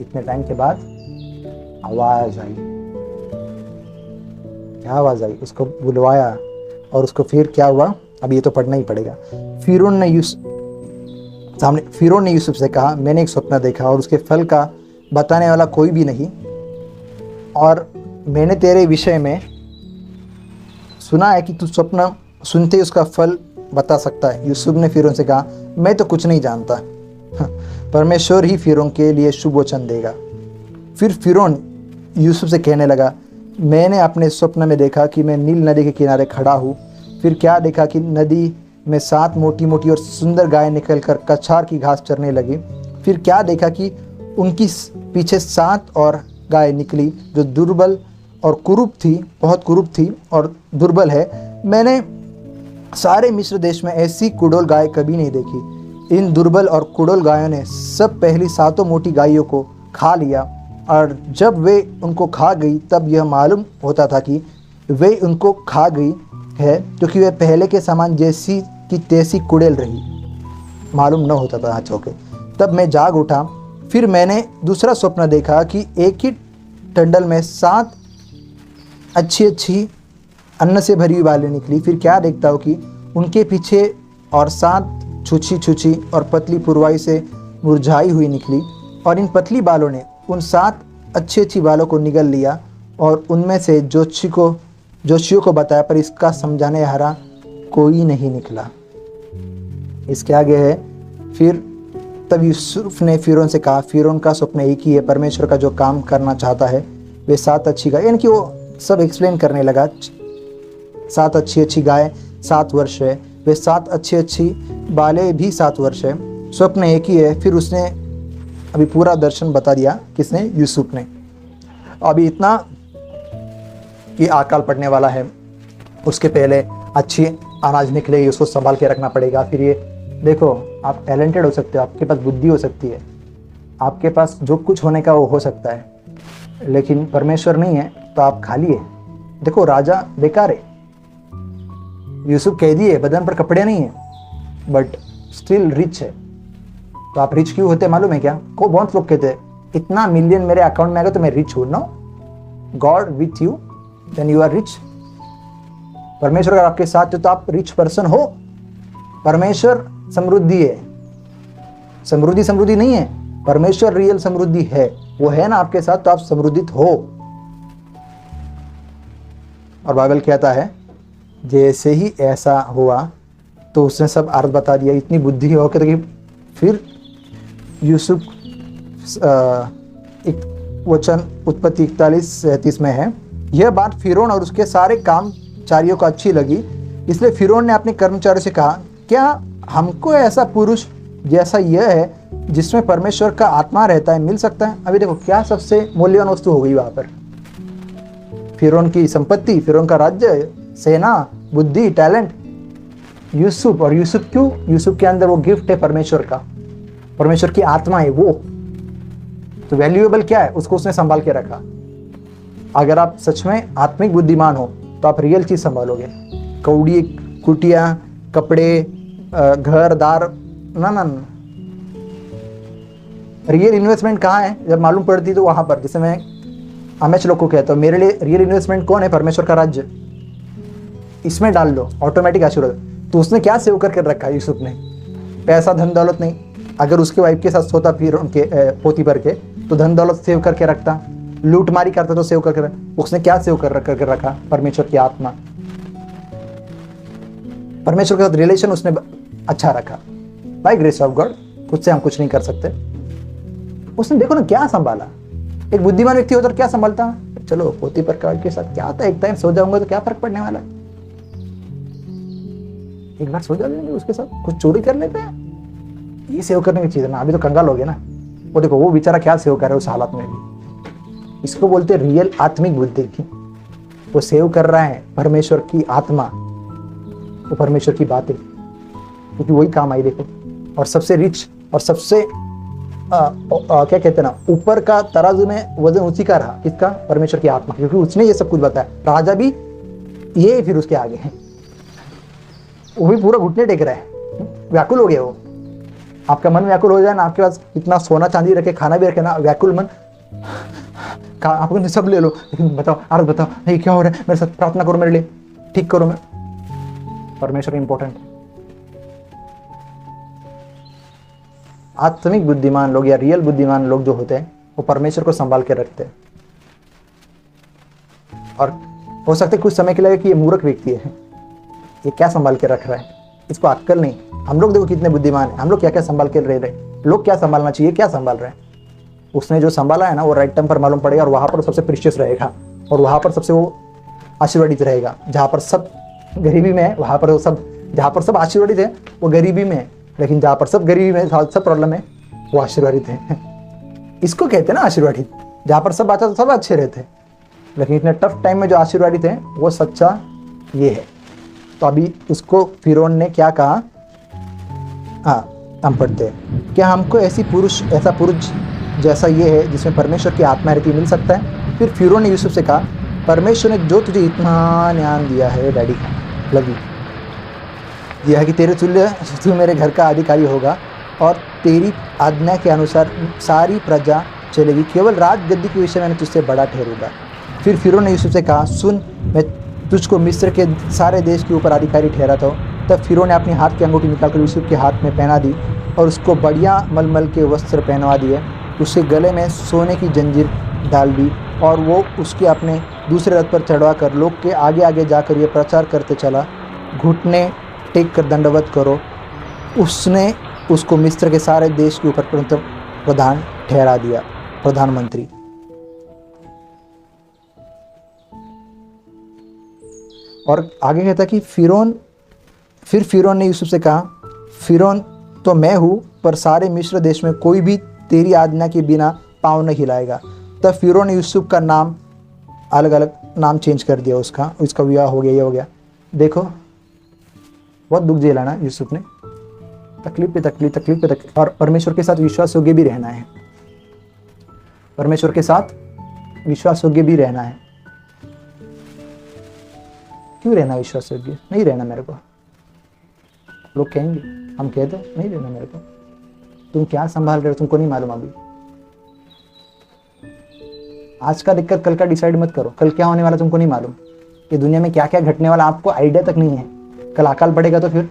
इतने टाइम के बाद आवाज आई। क्या आवाज आई? उसको बुलवाया और उसको फिर क्या हुआ? अब ये तो पढ़ना ही पड़ेगा। फिरौन ने यूसुफ से कहा, मैंने एक स्वप्न देखा और उसके फल का बताने वाला कोई भी नहीं, और मैंने तेरे विषय में सुना है कि तू स्वप्न सुनते ही उसका फल बता सकता है। यूसुफ ने फिरौन से कहा, मैं तो कुछ नहीं जानता, परमेश्वर ही फिरौन के लिए शुभ वचन देगा। फिर फिरौन यूसुफ से कहने लगा, मैंने अपने स्वप्न में देखा कि मैं नील नदी के किनारे खड़ा हूँ। फिर क्या देखा कि नदी में 7 मोटी मोटी और सुंदर गायें निकलकर कछार की घास चरने लगी। फिर क्या देखा कि उनकी पीछे 7 और गायें निकली जो दुर्बल और कुरूप थी, बहुत कुरूप थी और दुर्बल है। मैंने सारे मिस्र देश में ऐसी कुडोल गाय कभी नहीं देखी। इन दुर्बल और कुडोल गायों ने सब पहली 7 मोटी गायों को खा लिया, और जब वे उनको खा गई तब यह मालूम होता था कि वे उनको खा गई है, क्योंकि वे पहले के समान जैसी की तैसी कुड़ेल रही। मालूम न होता था आज होके। तब मैं जाग उठा। फिर मैंने दूसरा स्वप्न देखा कि एक ही टंडल में 7 अच्छी अन्न से भरी हुई बालें निकली। फिर क्या देखता हूँ कि उनके पीछे और 7 छुछी और पतली पुरवाई से मुरझाई हुई निकली, और इन पतली बालों ने उन 7 अच्छी बालों को निगल लिया, और उनमें से जोशियों को बताया, पर इसका समझाने हारा कोई नहीं निकला। इसके आगे है, फिर तब यूसुफ ने फिरौन से कहा, फिरौन का स्वप्न एक ही है, परमेश्वर का जो काम करना चाहता है वे 7 अच्छी गाय, यानी कि वो सब एक्सप्लेन करने लगा। 7 अच्छी गाय 7 वर्ष है, वे 7 अच्छी बालें भी 7 वर्ष है, स्वप्न एक ही है। फिर उसने अभी पूरा दर्शन बता दिया, किसने? यूसुफ ने। अभी इतना कि अकाल पड़ने वाला है, उसके पहले अच्छी अनाज निकले, उसको संभाल के रखना पड़ेगा। फिर ये देखो, आप टैलेंटेड हो सकते हो, आपके पास बुद्धि हो सकती है, आपके पास जो कुछ होने का वो हो सकता है, लेकिन परमेश्वर नहीं है तो आप खाली है। देखो, राजा बेकार है, यूसुफ कैदी है, बदन पर कपड़े नहीं है, बट स्टिल रिच है। तो आप रिच क्यों होते मालूम है क्या? को बहुत लोग कहते हैं इतना मिलियन मेरे अकाउंट में आएगा तो मैं रिच हूं। No, God with you then you are rich. परमेश्वर अगर आपके साथ है तो आप रिच पर्सन हो। परमेश्वर समृद्धि है, समृद्धि नहीं है, परमेश्वर रियल समृद्धि है। वो है ना आपके साथ, तो आप समृद्धित हो। और बाइबल कहता है जैसे ही ऐसा हुआ तो उसने सब अर्थ बता दिया। इतनी बुद्धि हो कि फिर यूसुफ एक वचन उत्पत्ति 41-37 में है, यह बात फिरौन और उसके सारे कामचारियों को अच्छी लगी, इसलिए फिरौन ने अपने कर्मचारियों से कहा, क्या हमको ऐसा पुरुष जैसा यह है जिसमें परमेश्वर का आत्मा रहता है मिल सकता है? अभी देखो क्या सबसे मूल्यवान वस्तु हो गई वहां पर। फिरौन की संपत्ति, फिरौन का राज्य, सेना, बुद्धि, टैलेंट, यूसुफ। और यूसुफ क्यों? यूसुफ के अंदर वो गिफ्ट है परमेश्वर का, परमेश्वर की आत्मा है वो। तो वैल्यूएबल क्या है, उसको उसने संभाल के रखा। अगर आप सच में आत्मिक बुद्धिमान हो तो आप रियल चीज संभालोगे। कौड़ी, कुटिया, कपड़े, घर दार, ना। रियल इन्वेस्टमेंट कहाँ है? जब मालूम पड़ती तो वहां पर, जैसे मैं हमेशा लोग को कहता हूँ, मेरे लिए रियल इन्वेस्टमेंट कौन है? परमेश्वर का राज्य। इसमें डाल दो, ऑटोमेटिक आशीर्वाद। तो उसने क्या सेव करके रखा यूसुफ ने? पैसा, धन दौलत नहीं। अगर उसके वाइफ के साथ सोता फिर उनके पोती भर के, तो धन दौलत सेव करके रखता, लूटमारी करता तो सेव करके रखता। उसने क्या सेव करके रखा? परमेश्वर की आत्मा। परमेश्वर के साथ रिलेशन उसने अच्छा रखा, बाय ग्रेस ऑफ गॉड। खुद से हम कुछ नहीं कर सकते। उसने देखो ना क्या संभाला। एक बुद्धिमान व्यक्ति होता तो क्या संभालता? चलो पोती पर के साथ क्या होता है, एक टाइम सो जाऊंगा तो क्या फर्क पड़ने वाला है, एक बार सो जाएंगे उसके साथ, कुछ चोरी कर लेते हैं। ये सेव करने की चीज है ना। अभी तो कंगाल हो गए ना। वो देखो वो बेचारा क्या सेव कर रहा है उस हालत में भी। इसको बोलते हैं रियल आत्मिक बुद्धि की। वो सेव कर रहा है परमेश्वर की आत्मा, वो परमेश्वर की बातें, क्योंकि वही काम आई। देखो, और सबसे रिच और सबसे क्या कहते हैं ना, ऊपर का तराजू में वजन उसी का रहा, किसका? परमेश्वर की आत्मा, क्योंकि उसने ये सब कुछ बताया। राजा भी ये फिर उसके आगे है, वो भी पूरा घुटने टेक रहा है, व्याकुल हो गया वो। आपका मन व्याकुल हो जाए ना, आपके पास इतना सोना चांदी रखे, खाना भी रखे ना, व्याकुल मन, आपको सब ले लो, लेकिन बताओ, अर्थ बताओ, नहीं क्या हो रहा है मेरे साथ, प्रार्थना करो मेरे लिए, ठीक करो। मैं परमेश्वर इंपॉर्टेंट। आत्मिक बुद्धिमान लोग या रियल बुद्धिमान लोग जो होते हैं वो परमेश्वर को संभाल के रखते हैं। और हो सकता है कुछ समय के लिए कि ये मूर्ख व्यक्ति है, ये क्या संभाल के रख रहा है, इसको अक्ल नहीं। हम लोग देखो कितने बुद्धिमान है, हम लोग क्या क्या संभाल के रह रहे। लोग क्या संभालना चाहिए, क्या संभाल रहे हैं। उसने जो संभाला है ना वो राइट टाइम पर मालूम पड़ेगा, और वहां पर सबसे प्रीशियस रहेगा, और वहां पर सबसे वो आशीर्वादित रहेगा। जहां पर सब गरीबी में है वहां पर वो सब जहाँ पर सब आशीर्वादित है वो गरीबी में है, लेकिन जहाँ पर सब गरीबी में सब प्रॉब्लम है वो आशीर्वादित है। इसको कहते हैं ना आशीर्वादित, जहाँ पर सब अच्छा तो सब अच्छे रहते हैं, लेकिन इतने टफ टाइम में जो आशीर्वादित है वो सच्चा ये है। तो अभी उसको फिरौन ने क्या कहा, हाँ हम पढ़ते हैं, क्या हमको ऐसा पुरुष जैसा ये है जिसमें परमेश्वर की आत्मा रहती मिल सकता है? फिर फिरौन ने यूसुफ से कहा, परमेश्वर ने जो तुझे इतना ज्ञान दिया है डैडी लगी दिया है कि तेरे तुल्य तू मेरे घर का अधिकारी होगा और तेरी आज्ञा के अनुसार सारी प्रजा चलेगी, केवल राज गद्दी के विषय में तुझसे बड़ा ठहरूंगा। फिर फिरौन ने यूसुफ से कहा, सुन मैं तुझको मिस्र के सारे देश के ऊपर अधिकारी ठहराता हूँ। तब फिरौन ने अपनी हाथ की अंगूठी निकालकर यूसुफ के हाथ में पहना दी और उसको बढ़िया मलमल के वस्त्र पहनवा दिए, उसके गले में सोने की जंजीर डाल दी और वो उसके अपने दूसरे रथ पर चढ़वा कर लोग के आगे आगे जाकर ये प्रचार करते चला, घुटने टेक कर दंडवत करो। उसने उसको मिस्र के सारे देश के ऊपर प्रधान ठहरा दिया, प्रधानमंत्री। और आगे कहता कि फिर फिरौन ने यूसुफ से कहा, फिरौन तो मैं हूँ, पर सारे मिस्र देश में कोई भी तेरी आज्ञा के बिना पाँव नहीं हिलाएगा। तब फिरौन ने यूसुफ का नाम अलग अलग नाम चेंज कर दिया, उसका विवाह हो गया, ये हो गया। देखो बहुत दुख झेला ना यूसुफ ने, तकलीफ पे तकलीफ। और परमेश्वर के साथ विश्वास योग्य भी रहना है, परमेश्वर के साथ विश्वास योग्य भी रहना है। क्यों रहना विश्वास योग्य? नहीं रहना मेरे को, लोग कहेंगे, हम कहते नहीं रहना मेरे को। तुम क्या संभाल रहे हो तुमको नहीं मालूम। अभी आज का दिक्कत कल का डिसाइड मत करो, कल क्या होने वाला तुमको नहीं मालूम। ये दुनिया में क्या क्या घटने वाला आपको आइडिया तक नहीं है। कल अकाल पड़ेगा तो फिर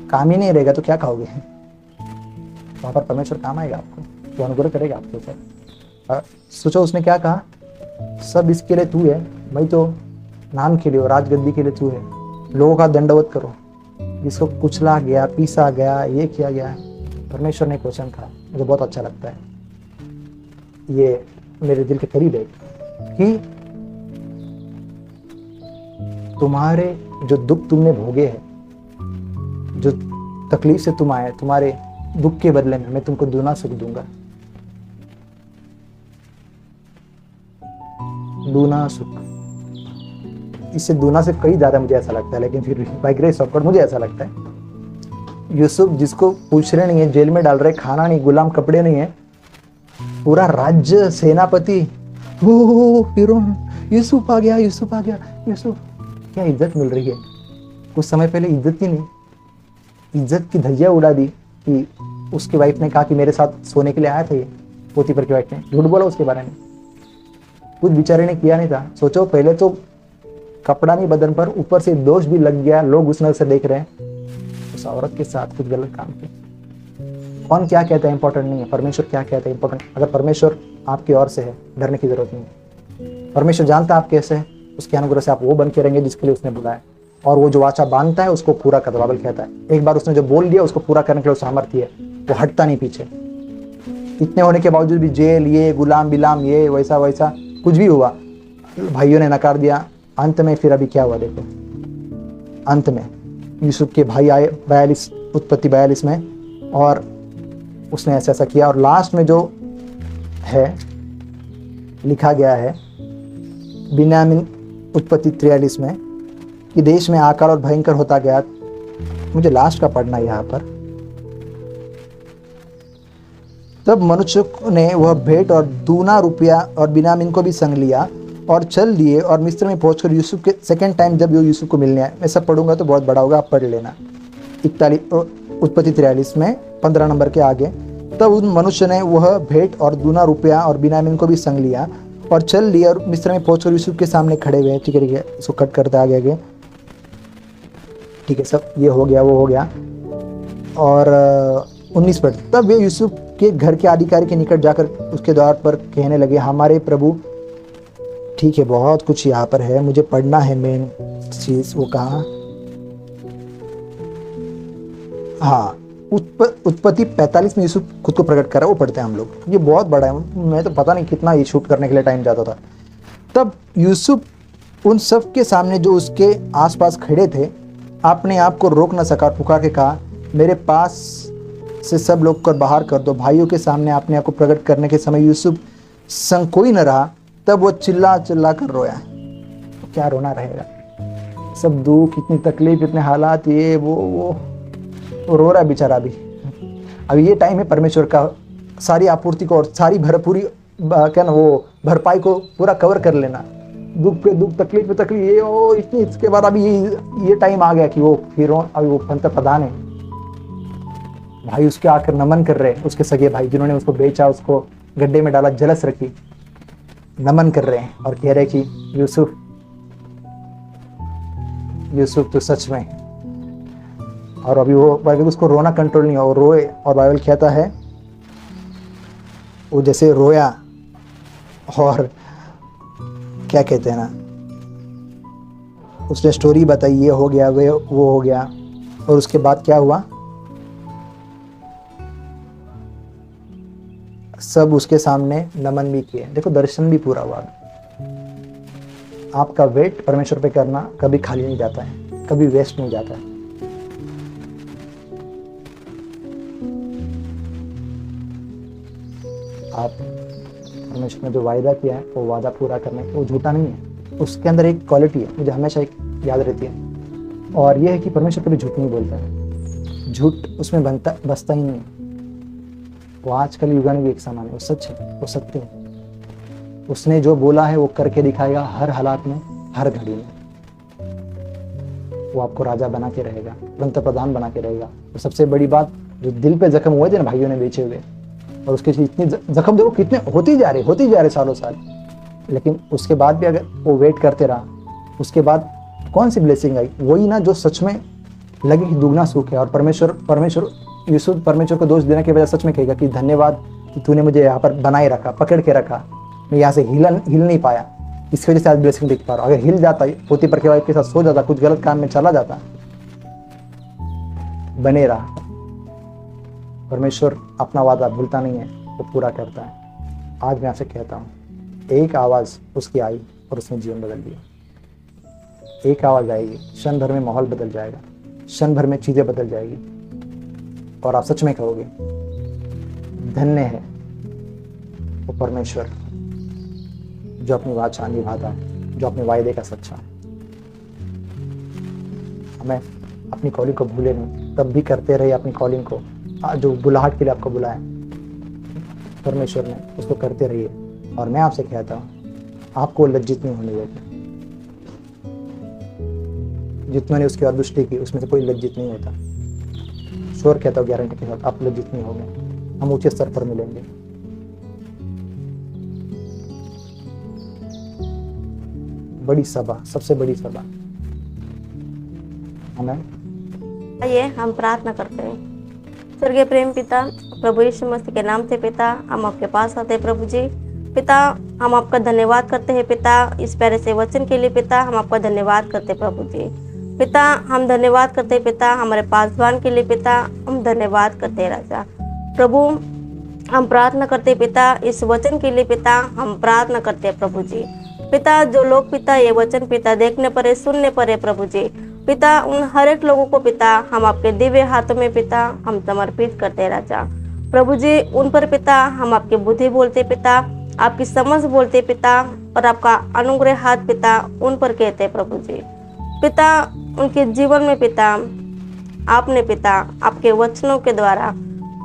काम ही नहीं रहेगा तो क्या खाओगे? वहां पर परमेश्वर काम आएगा आपको, वो अनुग्रह करेगा आपके ऊपर। सोचो उसने क्या कहा, सब इसके लिए तू है, भाई तो नाम के लिए और राजगद्दी के लिए तू है, लोगों का दंडवत करो। जिसको कुचला गया, पीसा गया, ये किया गया, परमेश्वर ने क्वेश्चन कहा, मुझे बहुत अच्छा लगता है, ये मेरे दिल के करीब है कि तुम्हारे जो दुख तुमने भोगे हैं, जो तकलीफ से तुम आए, तुम्हारे दुख के बदले में मैं तुमको दुना सुख दूंगा, दूना सुख। इससे दूना से कई ज्यादा मुझे ऐसा लगता है, लेकिन फिर बाय ग्रेस ऑफ गॉड मुझे ऐसा लगता है यूसुफ जिसको पूछ रहे नहीं है, जेल में डाल रहे, खाना नहीं, गुलाम कपड़े नहीं है, पूरा राज्य सेनापति, फिरौन यूसुफ आ गया, यूसुफ आ गया, यूसुफ, क्या इज्जत मिल रही है। कुछ समय पहले इज्जत ही नहीं, इज्जत की धज्जियां उड़ा दी कि उसकी वाइफ ने कहा कि मेरे साथ सोने के लिए आया था, ये पोतीफर की वाइफ ने झूठ बोला उसके बारे में, कुछ बेचारे ने किया नहीं था। सोचो पहले तो कपड़ा नहीं बदन पर, ऊपर से दोष भी लग गया, लोग उस नजर से देख रहे हैं उस औरत के साथ कुछ गलत काम किया। कौन क्या कहता है इंपॉर्टेंट नहीं है, परमेश्वर क्या कहता है इंपॉर्टेंट। अगर परमेश्वर आपकी ओर से है, डरने की जरूरत नहीं है। परमेश्वर जानता है आप कैसे है, उसके अनुग्रह से आप वो बन के रहेंगे जिसके लिए उसने बुलाया, और वो जो वाचा बांधता है उसको पूरा करता। बाइबल कहता है एक बार उसने जो बोल दिया उसको पूरा करने के लिए सामर्थ्य है, वो हटता नहीं पीछे। इतने होने के बावजूद भी जेल, ये गुलाम बिलाम, ये वैसा वैसा कुछ भी हुआ, भाइयों ने नकार दिया। अंत में फिर अभी क्या हुआ देखो, अंत में यूसुफ के भाई आए 42 उत्पत्ति 42 में, और उसने ऐसा ऐसा किया। और लास्ट में जो है लिखा गया है बिन्यामीन उत्पत्ति 43 में कि देश में आकाल और भयंकर होता गया। मुझे लास्ट का पढ़ना यहाँ पर। तब मनुष्य ने वह भेंट और दूना रुपया और बिन्यामीन को भी संग लिया और चल दिए और मिस्र में पहुंचकर यूसुफ के सेकंड टाइम जब वो यूसुफ को मिलने आए, मैं सब पढ़ूंगा तो बहुत बड़ा होगा, आप पढ़ लेना। 41 उत्पत्ति 43 में 15 नंबर के आगे। तब उन मनुष्य ने वह भेंट और दूना रुपया और बिन्यामीन को भी संग लिया और चल दिए और मिस्र में पहुंचकर यूसुफ के सामने खड़े हुए। ठीक है, इसको कट करते आगे आगे, ठीक है, सब ये हो गया, वो हो गया। और 19 पर तब वे यूसुफ के घर के अधिकारी के निकट जाकर उसके द्वार पर कहने लगे, हमारे प्रभु। ठीक है, बहुत कुछ यहाँ पर है, मुझे पढ़ना है मेन चीज। वो कहा, हाँ, उत्पत्ति 45 में यूसुफ खुद को प्रकट कर रहा है, वो पढ़ते हैं हम लोग। ये बहुत बड़ा है, मैं तो पता नहीं कितना ये शूट करने के लिए टाइम जाता था। तब यूसुफ उन सब के सामने जो उसके आसपास खड़े थे, अपने आप को रोक न सका, पुकार के कहा, मेरे पास से सब लोग को बाहर कर दो। भाइयों के सामने अपने आप को प्रकट करने के समय यूसुफ संग कोई न रहा, तब वो चिल्ला चिल्ला कर रोया। तो क्या रोना रहेगा, सब दुख, इतनी तकलीफ, इतने हालात, ये वो रो रहा है बेचारा। अभी ये टाइम है परमेश्वर का सारी आपूर्ति को और सारी भरपूरी क्या ना वो भरपाई को पूरा कवर कर लेना। दुख पे दुख, तकलीफ पे तकलीफ, ये ओ इतनी, इसके बाद अभी ये टाइम आ गया कि वो फिर अभी वो पंतप्रधान है, भाई उसके आकर नमन कर रहे, उसके सगे भाई जिन्होंने उसको बेचा, उसको गड्ढे में डाला, जलस रखी, नमन कर रहे हैं और कह रहे कि यूसुफ तो सच में। और अभी वो बाइबल, उसको रोना कंट्रोल नहीं हुआ, वो रोए, और बाइबल कहता है वो जैसे रोया और क्या कहते हैं ना, उसने स्टोरी बताई, ये हो गया, वो हो गया, और उसके बाद क्या हुआ, सब उसके सामने नमन भी किए। देखो दर्शन भी पूरा हुआ। आपका वेट परमेश्वर पे करना कभी खाली नहीं जाता है, कभी वेस्ट नहीं जाता है। आप परमेश्वर ने जो वायदा किया है वो वादा पूरा करने, वो झूठा नहीं है। उसके अंदर एक क्वालिटी है मुझे हमेशा एक याद रहती है, और ये है कि परमेश्वर कभी झूठ नहीं बोलता है, झूठ उसमें बसता ही नहीं है। वो आजकल युग में भी एक समान है, वो सच है, वो सत्य है। उसने जो बोला है वो करके दिखाएगा, हर हालात में, हर घड़ी में। वो आपको राजा बना के रहेगा, पंतप्रधान बना के रहेगा। तो सबसे बड़ी बात, जो दिल पे जख्म हुए थे ना भाइयों ने बेचे हुए, और उसके इतने जख्म देखो कितने होती जा रहे सालों साल, लेकिन उसके बाद भी अगर वो वेट करते रहा, उसके बाद कौन सी ब्लेसिंग आई, वही ना जो सच में लगे कि दुगना सुख है। और परमेश्वर यूसुफ परमेश्वर को दोष देने के बजाय सच में कहेगा कि धन्यवाद कि तूने मुझे यहाँ पर बनाए रखा, पकड़ के रखा, मैं यहाँ से हिल नहीं पाया, इसकी वजह से आज ब्लेसिंग देख पा रहा हूँ। अगर हिल जाता, पोती पर के वाइफ के साथ सो जाता, कुछ गलत काम में चला जाता, बने रहा। परमेश्वर अपना वादा भूलता नहीं है, वो पूरा करता है। आज मैं आपसे कहता हूँ, एक आवाज़ उसकी आई और उसने जीवन बदल दिया। एक आवाज़ आएगी, क्षण भर में माहौल बदल जाएगा, क्षण भर में चीज़ें बदल जाएगी, और आप सच में कहोगे धन्य है वो परमेश्वर जो अपनी वाचा निभाता, जो अपने वायदे का सच्चा। हमें अपनी कॉलिंग को भूले नहीं, तब भी करते रहे अपनी कॉलिंग को, जो बुलाहट के लिए आपको बुलाया परमेश्वर ने, उसको करते रहिए। और मैं आपसे कहता हूँ, आपको लज्जित नहीं होने देते। जितनों ने उसकी अदृष्टि की, उसमें से कोई लज्जित नहीं होता। श्योर कहता हूँ गारंटी के साथ, आप लज्जित नहीं होंगे, हम ऊंचे स्तर पर मिलेंगे। बड़ी सभा, सबसे बड़ी सभा। हमें आइए हम प्रार्थना करते हैं। स्वर्गीय प्रेम पिता, प्रभु यीशु मसीह के नाम से पिता, हम आपके पास आते हैं प्रभु जी। पिता, हम आपका धन्यवाद करते हैं पिता, इस प्यारे से वचन के लिए पिता, हम आपका धन्यवाद करते हैं प्रभु जी। पिता, हम धन्यवाद करते हैं पिता, हमारे पासवान के लिए पिता, हम धन्यवाद करते हैं राजा। प्रभु, हम प्रार्थना करते हैं पिता, इस वचन के लिए पिता, हम प्रार्थना करते हैं प्रभु जी। पिता, जो लोग पिता ये वचन पिता देखने पर है, सुनने पर है प्रभु जी, पिता, उन हर एक लोगों को पिता हम आपके दिव्य हाथों में पिता हम समर्पित करते हैं राजा। प्रभु जी, उन पर पिता हम आपकी बुद्धि बोलते पिता, आपकी समझ बोलते पिता, और आपका अनुग्रह हाथ पिता उन पर कहते हैं प्रभु जी। पिता, उनके जीवन में पिता आपने पिता आपके वचनों के द्वारा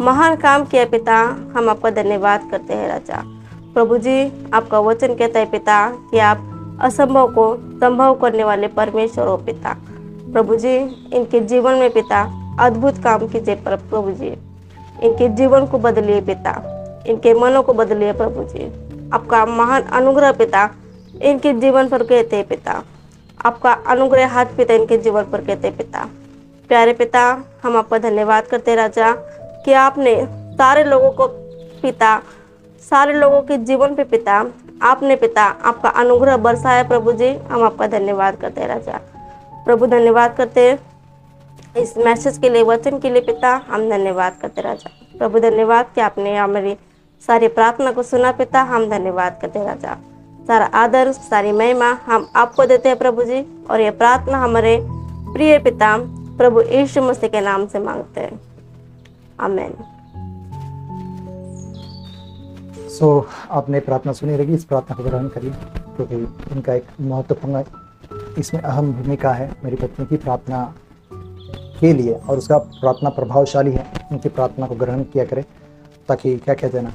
महान काम किया पिता, हम आपका धन्यवाद करते हैं राजा। प्रभु जी, आपका वचन कहता है पिता कि आप असंभव को संभव करने वाले परमेश्वर हो पिता। प्रभु जी, इनके जीवन में पिता अद्भुत काम कीजिए प्रभु जी, इनके जीवन को बदलिए पिता, इनके मनों को बदलिए प्रभु जी। आपका महान अनुग्रह पिता इनके जीवन पर कहते हैं पिता, आपका अनुग्रह हाथ पिता इनके जीवन पर कहते हैं पिता। प्यारे पिता, हम आपका धन्यवाद करते राजा कि आपने सारे लोगों को पिता, सारे लोगों के जीवन पे पिता आपने पिता आपका अनुग्रह बरसाया प्रभु जी, हम आपका धन्यवाद करते हैं राजा। प्रभु, धन्यवाद करते हैं इस मैसेज के लिए, वचन के लिए पिता, हम धन्यवाद करते राजा। प्रभु, धन्यवाद कि आपने हमारी सारी प्रार्थना को सुना पिता, हम धन्यवाद करते राजा। सारा आदर, सारी महिमा हम आपको देते हैं प्रभु जी, और ये प्रार्थना हमारे प्रिय पिता प्रभु यीशु मसीह के नाम से मांगते हैं, आमीन। आपने प्रार्थना सुनी रहेगी, इस प्रार्थना को ग्रहण करिए, क्योंकि इनका एक महत्वपूर्ण इसमें अहम भूमिका है मेरी पत्नी की प्रार्थना के लिए, और उसका प्रार्थना प्रभावशाली है। उनकी प्रार्थना को ग्रहण किया करें, ताकि क्या कहते हैं ना,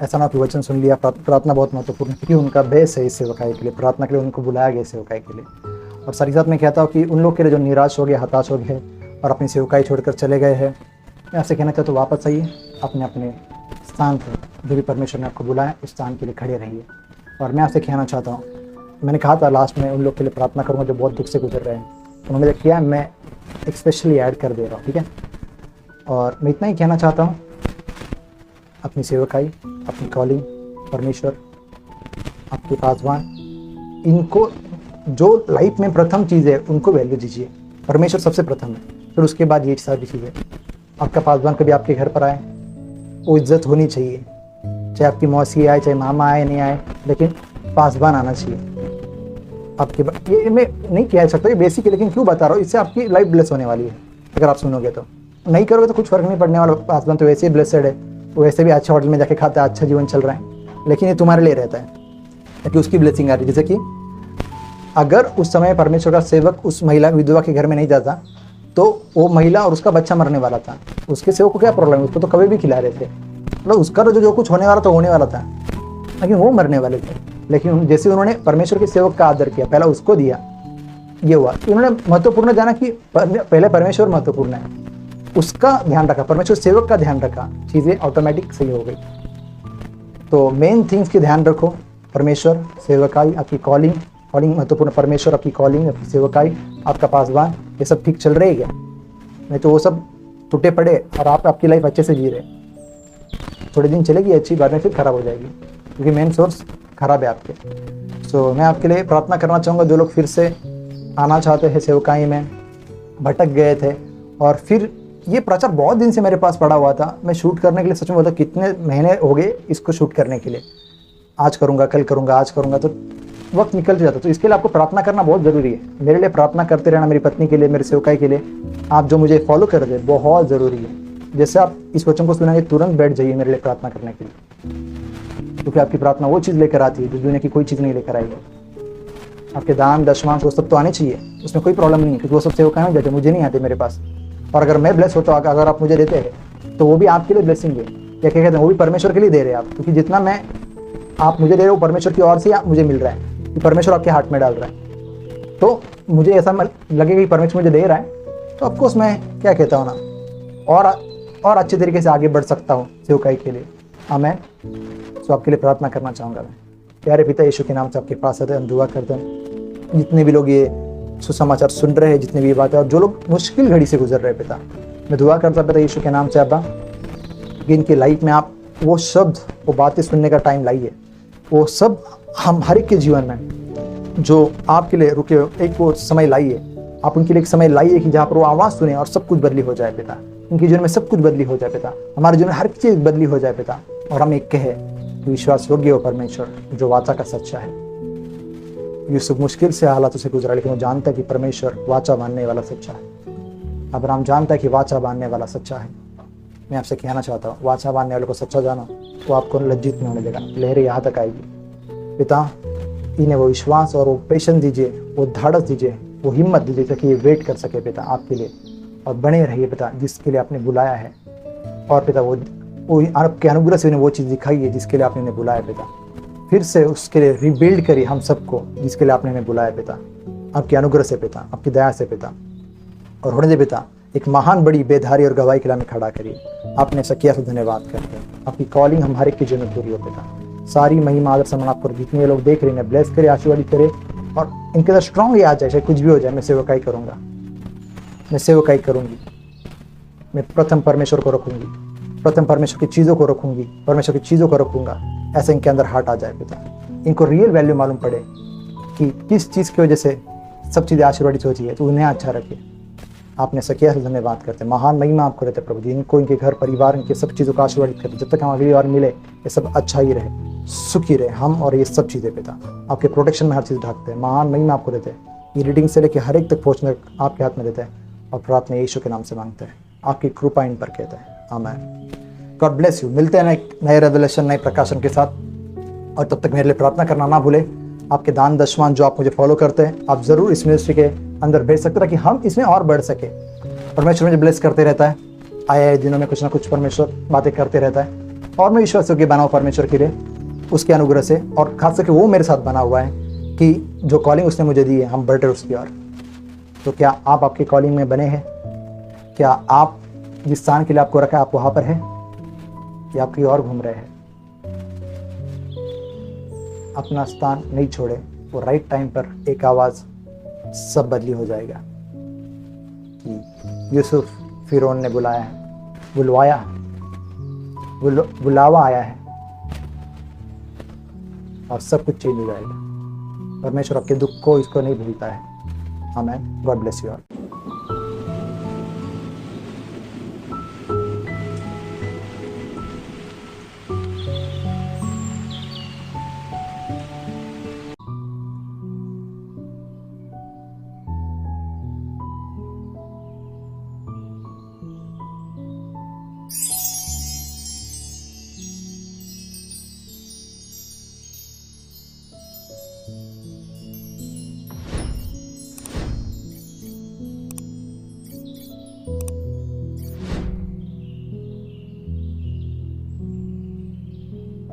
ऐसा ना कि वचन सुन लिया। प्रार्थना बहुत महत्वपूर्ण है, क्योंकि उनका बेस है इस सेवकाई के लिए, प्रार्थना के लिए उनको बुलाया गया सेवकाई के लिए। और साथ ही साथ मैं कहता हूँ कि उन लोग के लिए जो निराश हो गए, हताश हो गए और अपनी सेवकाई छोड़कर चले गए हैं, मैं आपसे कहना चाहता हूँ वापस आइए अपने अपने स्थान पर, जो भी परमेश्वर ने आपको बुलाया उस स्थान के लिए खड़े रहिए। और मैं आपसे कहना चाहता हूँ, मैंने कहा था लास्ट में उन लोग के लिए प्रार्थना करूँगा जो बहुत दुख से गुजर रहे हैं, उन्होंने जो किया मैं स्पेशली ऐड कर दे रहा हूँ, ठीक है। और मैं इतना ही कहना चाहता हूँ, अपनी सेवकाई, अपनी कॉलिंग, परमेश्वर, आपके पासवान, इनको जो लाइफ में प्रथम चीज़ है उनको वैल्यू दीजिए। परमेश्वर सबसे प्रथम है, फिर उसके बाद ये सारी चीज़ें। आपका पासवान कभी आपके घर पर आए, वो इज्जत होनी चाहिए, चाहे आपकी मौसी आए, चाहे मामा आए, नहीं आए, लेकिन पासवान आना चाहिए आपके। ये मैं नहीं कह सकता, ये बेसिक है, लेकिन क्यों बता रहा हूँ, इससे आपकी लाइफ ब्लेस होने वाली है। अगर आप सुनोगे तो, नहीं करोगे तो कुछ फर्क नहीं पड़ने वाला। पासवान तो वैसे ही ब्लेसड है, वैसे भी अच्छा होटल में जाके खाता है, अच्छा जीवन चल रहा है, लेकिन ये तुम्हारे लिए रहता है ताकि उसकी ब्लेसिंग आ रही है। जैसे कि अगर उस समय परमेश्वर का सेवक उस महिला विधवा के घर में नहीं जाता तो वो महिला और उसका बच्चा मरने वाला था। उसके सेवक को क्या प्रॉब्लम है, उसको तो कभी भी खिला रहे थे, मतलब उसका तो जो कुछ होने वाला था होने वाला था, लेकिन वो मरने वाले थे। लेकिन जैसे उन्होंने परमेश्वर के सेवक का आदर किया, पहला उसको दिया, ये हुआ। उन्होंने महत्वपूर्ण जाना कि पहले परमेश्वर महत्वपूर्ण है, उसका ध्यान रखा, परमेश्वर सेवक का ध्यान रखा, चीज़ें ऑटोमेटिक सही हो गई। तो मेन थिंग्स की ध्यान रखो, परमेश्वर, सेवकाई, आपकी कॉलिंग महत्वपूर्ण, परमेश्वर, आपकी कॉलिंग, आपकी सेवकाई, आपका पासवान, ये सब ठीक चल रही है क्या? नहीं तो वो सब टूटे पड़े और आप आपकी लाइफ अच्छे से जी रहे, थोड़े दिन चलेगी अच्छी, बाद में फिर खराब हो जाएगी, क्योंकि मेन सोर्स खराब है आपके। सो मैं आपके लिए प्रार्थना करना चाहूँगा, जो लोग फिर से आना चाहते हैं सेवकाई में, भटक गए थे, और फिर ये प्रचार बहुत दिन से मेरे पास पड़ा हुआ था, मैं शूट करने के लिए सच में बोलता कितने महीने हो गए इसको शूट करने के लिए, आज करूँगा, कल करूँगा, आज करूँगा, तो वक्त निकल जाता। तो इसके लिए आपको प्रार्थना करना बहुत ज़रूरी है। मेरे लिए प्रार्थना करते रहना, मेरी पत्नी के लिए, मेरे सेवकाई के लिए, आप जो मुझे फॉलो कर रहे हैं, बहुत ज़रूरी है। जैसे आप इस वचन को सुनेंगे तुरंत बैठ जाइए मेरे लिए प्रार्थना करने के लिए, क्योंकि आपकी प्रार्थना वो चीज़ लेकर आती है जो दुनिया की कोई चीज़ नहीं लेकर आएगी। आपके दान, दशमांश, वो सब तो आने चाहिए, उसमें कोई प्रॉब्लम नहीं है, क्योंकि वो सब सेवकाई में जाते, मुझे नहीं आते मेरे पास। और अगर मैं ब्लेस होता हूँ, अगर आप मुझे देते हैं, तो वो भी आपके लिए ब्लेसिंग है, या क्या कहते हैं, वो भी परमेश्वर के लिए दे रहे हैं आप, क्योंकि जितना मैं आप मुझे दे रहे हो परमेश्वर की ओर से मुझे मिल रहा है, कि परमेश्वर आपके हाथ में डाल रहा है। तो मुझे ऐसा लगेगा कि परमेश्वर मुझे दे रहा है, तो ऑफकोर्स मैं क्या कहता हूँ ना, और अच्छे तरीके से आगे बढ़ सकता हूँ सेवकाई के लिए। आमीन। सो आपके लिए प्रार्थना करना चाहूँगा मैं। प्यारे पिता यीशु के नाम से आपके पास आते हैं, हम दुआ करते हैं, जितने भी लोग ये सुसमाचार सुन रहे हैं, जितने भी ये बातें, और जो लोग मुश्किल घड़ी से गुजर रहे हैं पिता, मैं दुआ करता पिता यीशु के नाम से अब्बा, कि इनकी लाइफ में आप वो शब्द, वो बातें सुनने का टाइम लाइए, वो सब हम हर एक के जीवन में जो आपके लिए रुके, एक वो समय लाइए, आप उनके लिए एक समय लाइए कि जहाँ पर वो आवाज़ सुने और सब कुछ बदली हो जाए पिता, उनके जीवन में सब कुछ बदली हो जाए पिता, हमारे जीवन में हर चीज़ बदली हो जाए पिता, और हम एक कहे विश्वास योग्य हो परमेश्वर जो वाचा का सच्चा है। यूसुफ मुश्किल से हालातों से गुजरा, लेकिन वो जानता है कि परमेश्वर वाचा बांधने वाला सच्चा है। अब्राहम जानता है कि वाचा बांधने वाला सच्चा है। मैं आपसे कहना चाहता हूँ, वाचा बांधने वाले को सच्चा जानो, तो आपको लज्जित नहीं होने देगा, लहरें यहाँ तक आएगी। पिता इन्हें वो विश्वास और वो पेशेंस दीजिए, वो धाड़स दीजिए, वो हिम्मत दीजिए, ताकि ये वेट कर सके पिता आपके लिए, और बने रहिए पिता जिसके लिए आपने बुलाया है। और पिता वो आपके अनुग्रह से उन्हें वो चीज़ दिखाई है जिसके लिए आपने उन्हें बुलाया पिता, फिर से उसके लिए रिबिल्ड करिए हम सबको जिसके लिए आपने हमें बुलाया पिता, आपके अनुग्रह से पिता, आपकी दया से पिता, और होने दे पिता एक महान बड़ी बेधारी और गवाही के लिए हमें खड़ा करिए। आपने ऐसा किया, तो धन्यवाद करते हैं। आपकी कॉलिंग हम हर एक की जीवन में पूरी हो पिता। सारी महिमा आदर सम्मान आपको, जितने लोग देख रहे हैं ब्लेस करे, आशीर्वादित करे, और इनके अंदर स्ट्रांग आ जाए, चाहे कुछ भी हो जाए, मैं सेवकाई करूँगा, मैं सेवकाई करूँगी, मैं प्रथम परमेश्वर को रखूँगी, प्रथम परमेश्वर की चीज़ों को रखूँगी, परमेश्वर की चीज़ों को रखूँगा, ऐसे इनके अंदर हार्ट आ जाए पिता, इनको रियल वैल्यू मालूम पड़े कि किस चीज़ की वजह से सब चीज़ें आशीर्वादित होती है, तो उन्हें अच्छा रखे। आपने ऐसा किया, धन्यवाद करते हैं। महान महिमा आपको रहते प्रभु जी, इनको, इनके घर परिवार, इनके सब चीज़ों को आशीर्वादित करते, जब तक हम अगली बार मिले ये सब अच्छा ही रहे। सुखी रहे हम और ये सब चीज़ें पिता। आपके प्रोटेक्शन में हर चीज़ ढकते हैं, महान महिमा आपको देते हैं। ये रीडिंग से लेकर हर एक तक पहुँचने आपके हाथ में देते हैं और प्रार्थना यीशु के नाम से मांगते हैं। आपकी कृपा इन पर कहते हैं, आमीन। God bless you. मिलते हैं नए रेवलेशन, नए प्रकाशन के साथ, और तब तक मेरे लिए प्रार्थना करना ना भूले। आपके दान दशमान जो आप मुझे फॉलो करते हैं, आप ज़रूर इस मिनिस्ट्री के अंदर भेज सकते हैं ताकि हम इसमें और बढ़ सके। परमेश्वर मुझे ब्लेस करते रहता है, आए दिनों में कुछ ना कुछ परमेश्वर बातें करते रहता है, और मैं ईश्वर से बना हुआ परमेश्वर के लिए, उसके अनुग्रह से, और खास करके वो मेरे साथ बना हुआ है कि जो कॉलिंग उसने मुझे दी है हम बढ़ रहे उसकी ओर। तो क्या आप आपकी कॉलिंग में बने हैं? क्या आप जिस स्थान के लिए आपको रखा है आप वहाँ पर हैं, या आप कहीं और घूम रहे हैं? अपना स्थान नहीं छोड़े, वो राइट टाइम पर एक आवाज़ सब बदली हो जाएगा कि यूसुफ फिरौन ने बुलाया है, बुलावा आया है और सब कुछ चेंज हो जाएगा। परमेश्वर आपके दुख को इसको नहीं भूलता है। आमीन। God bless you all.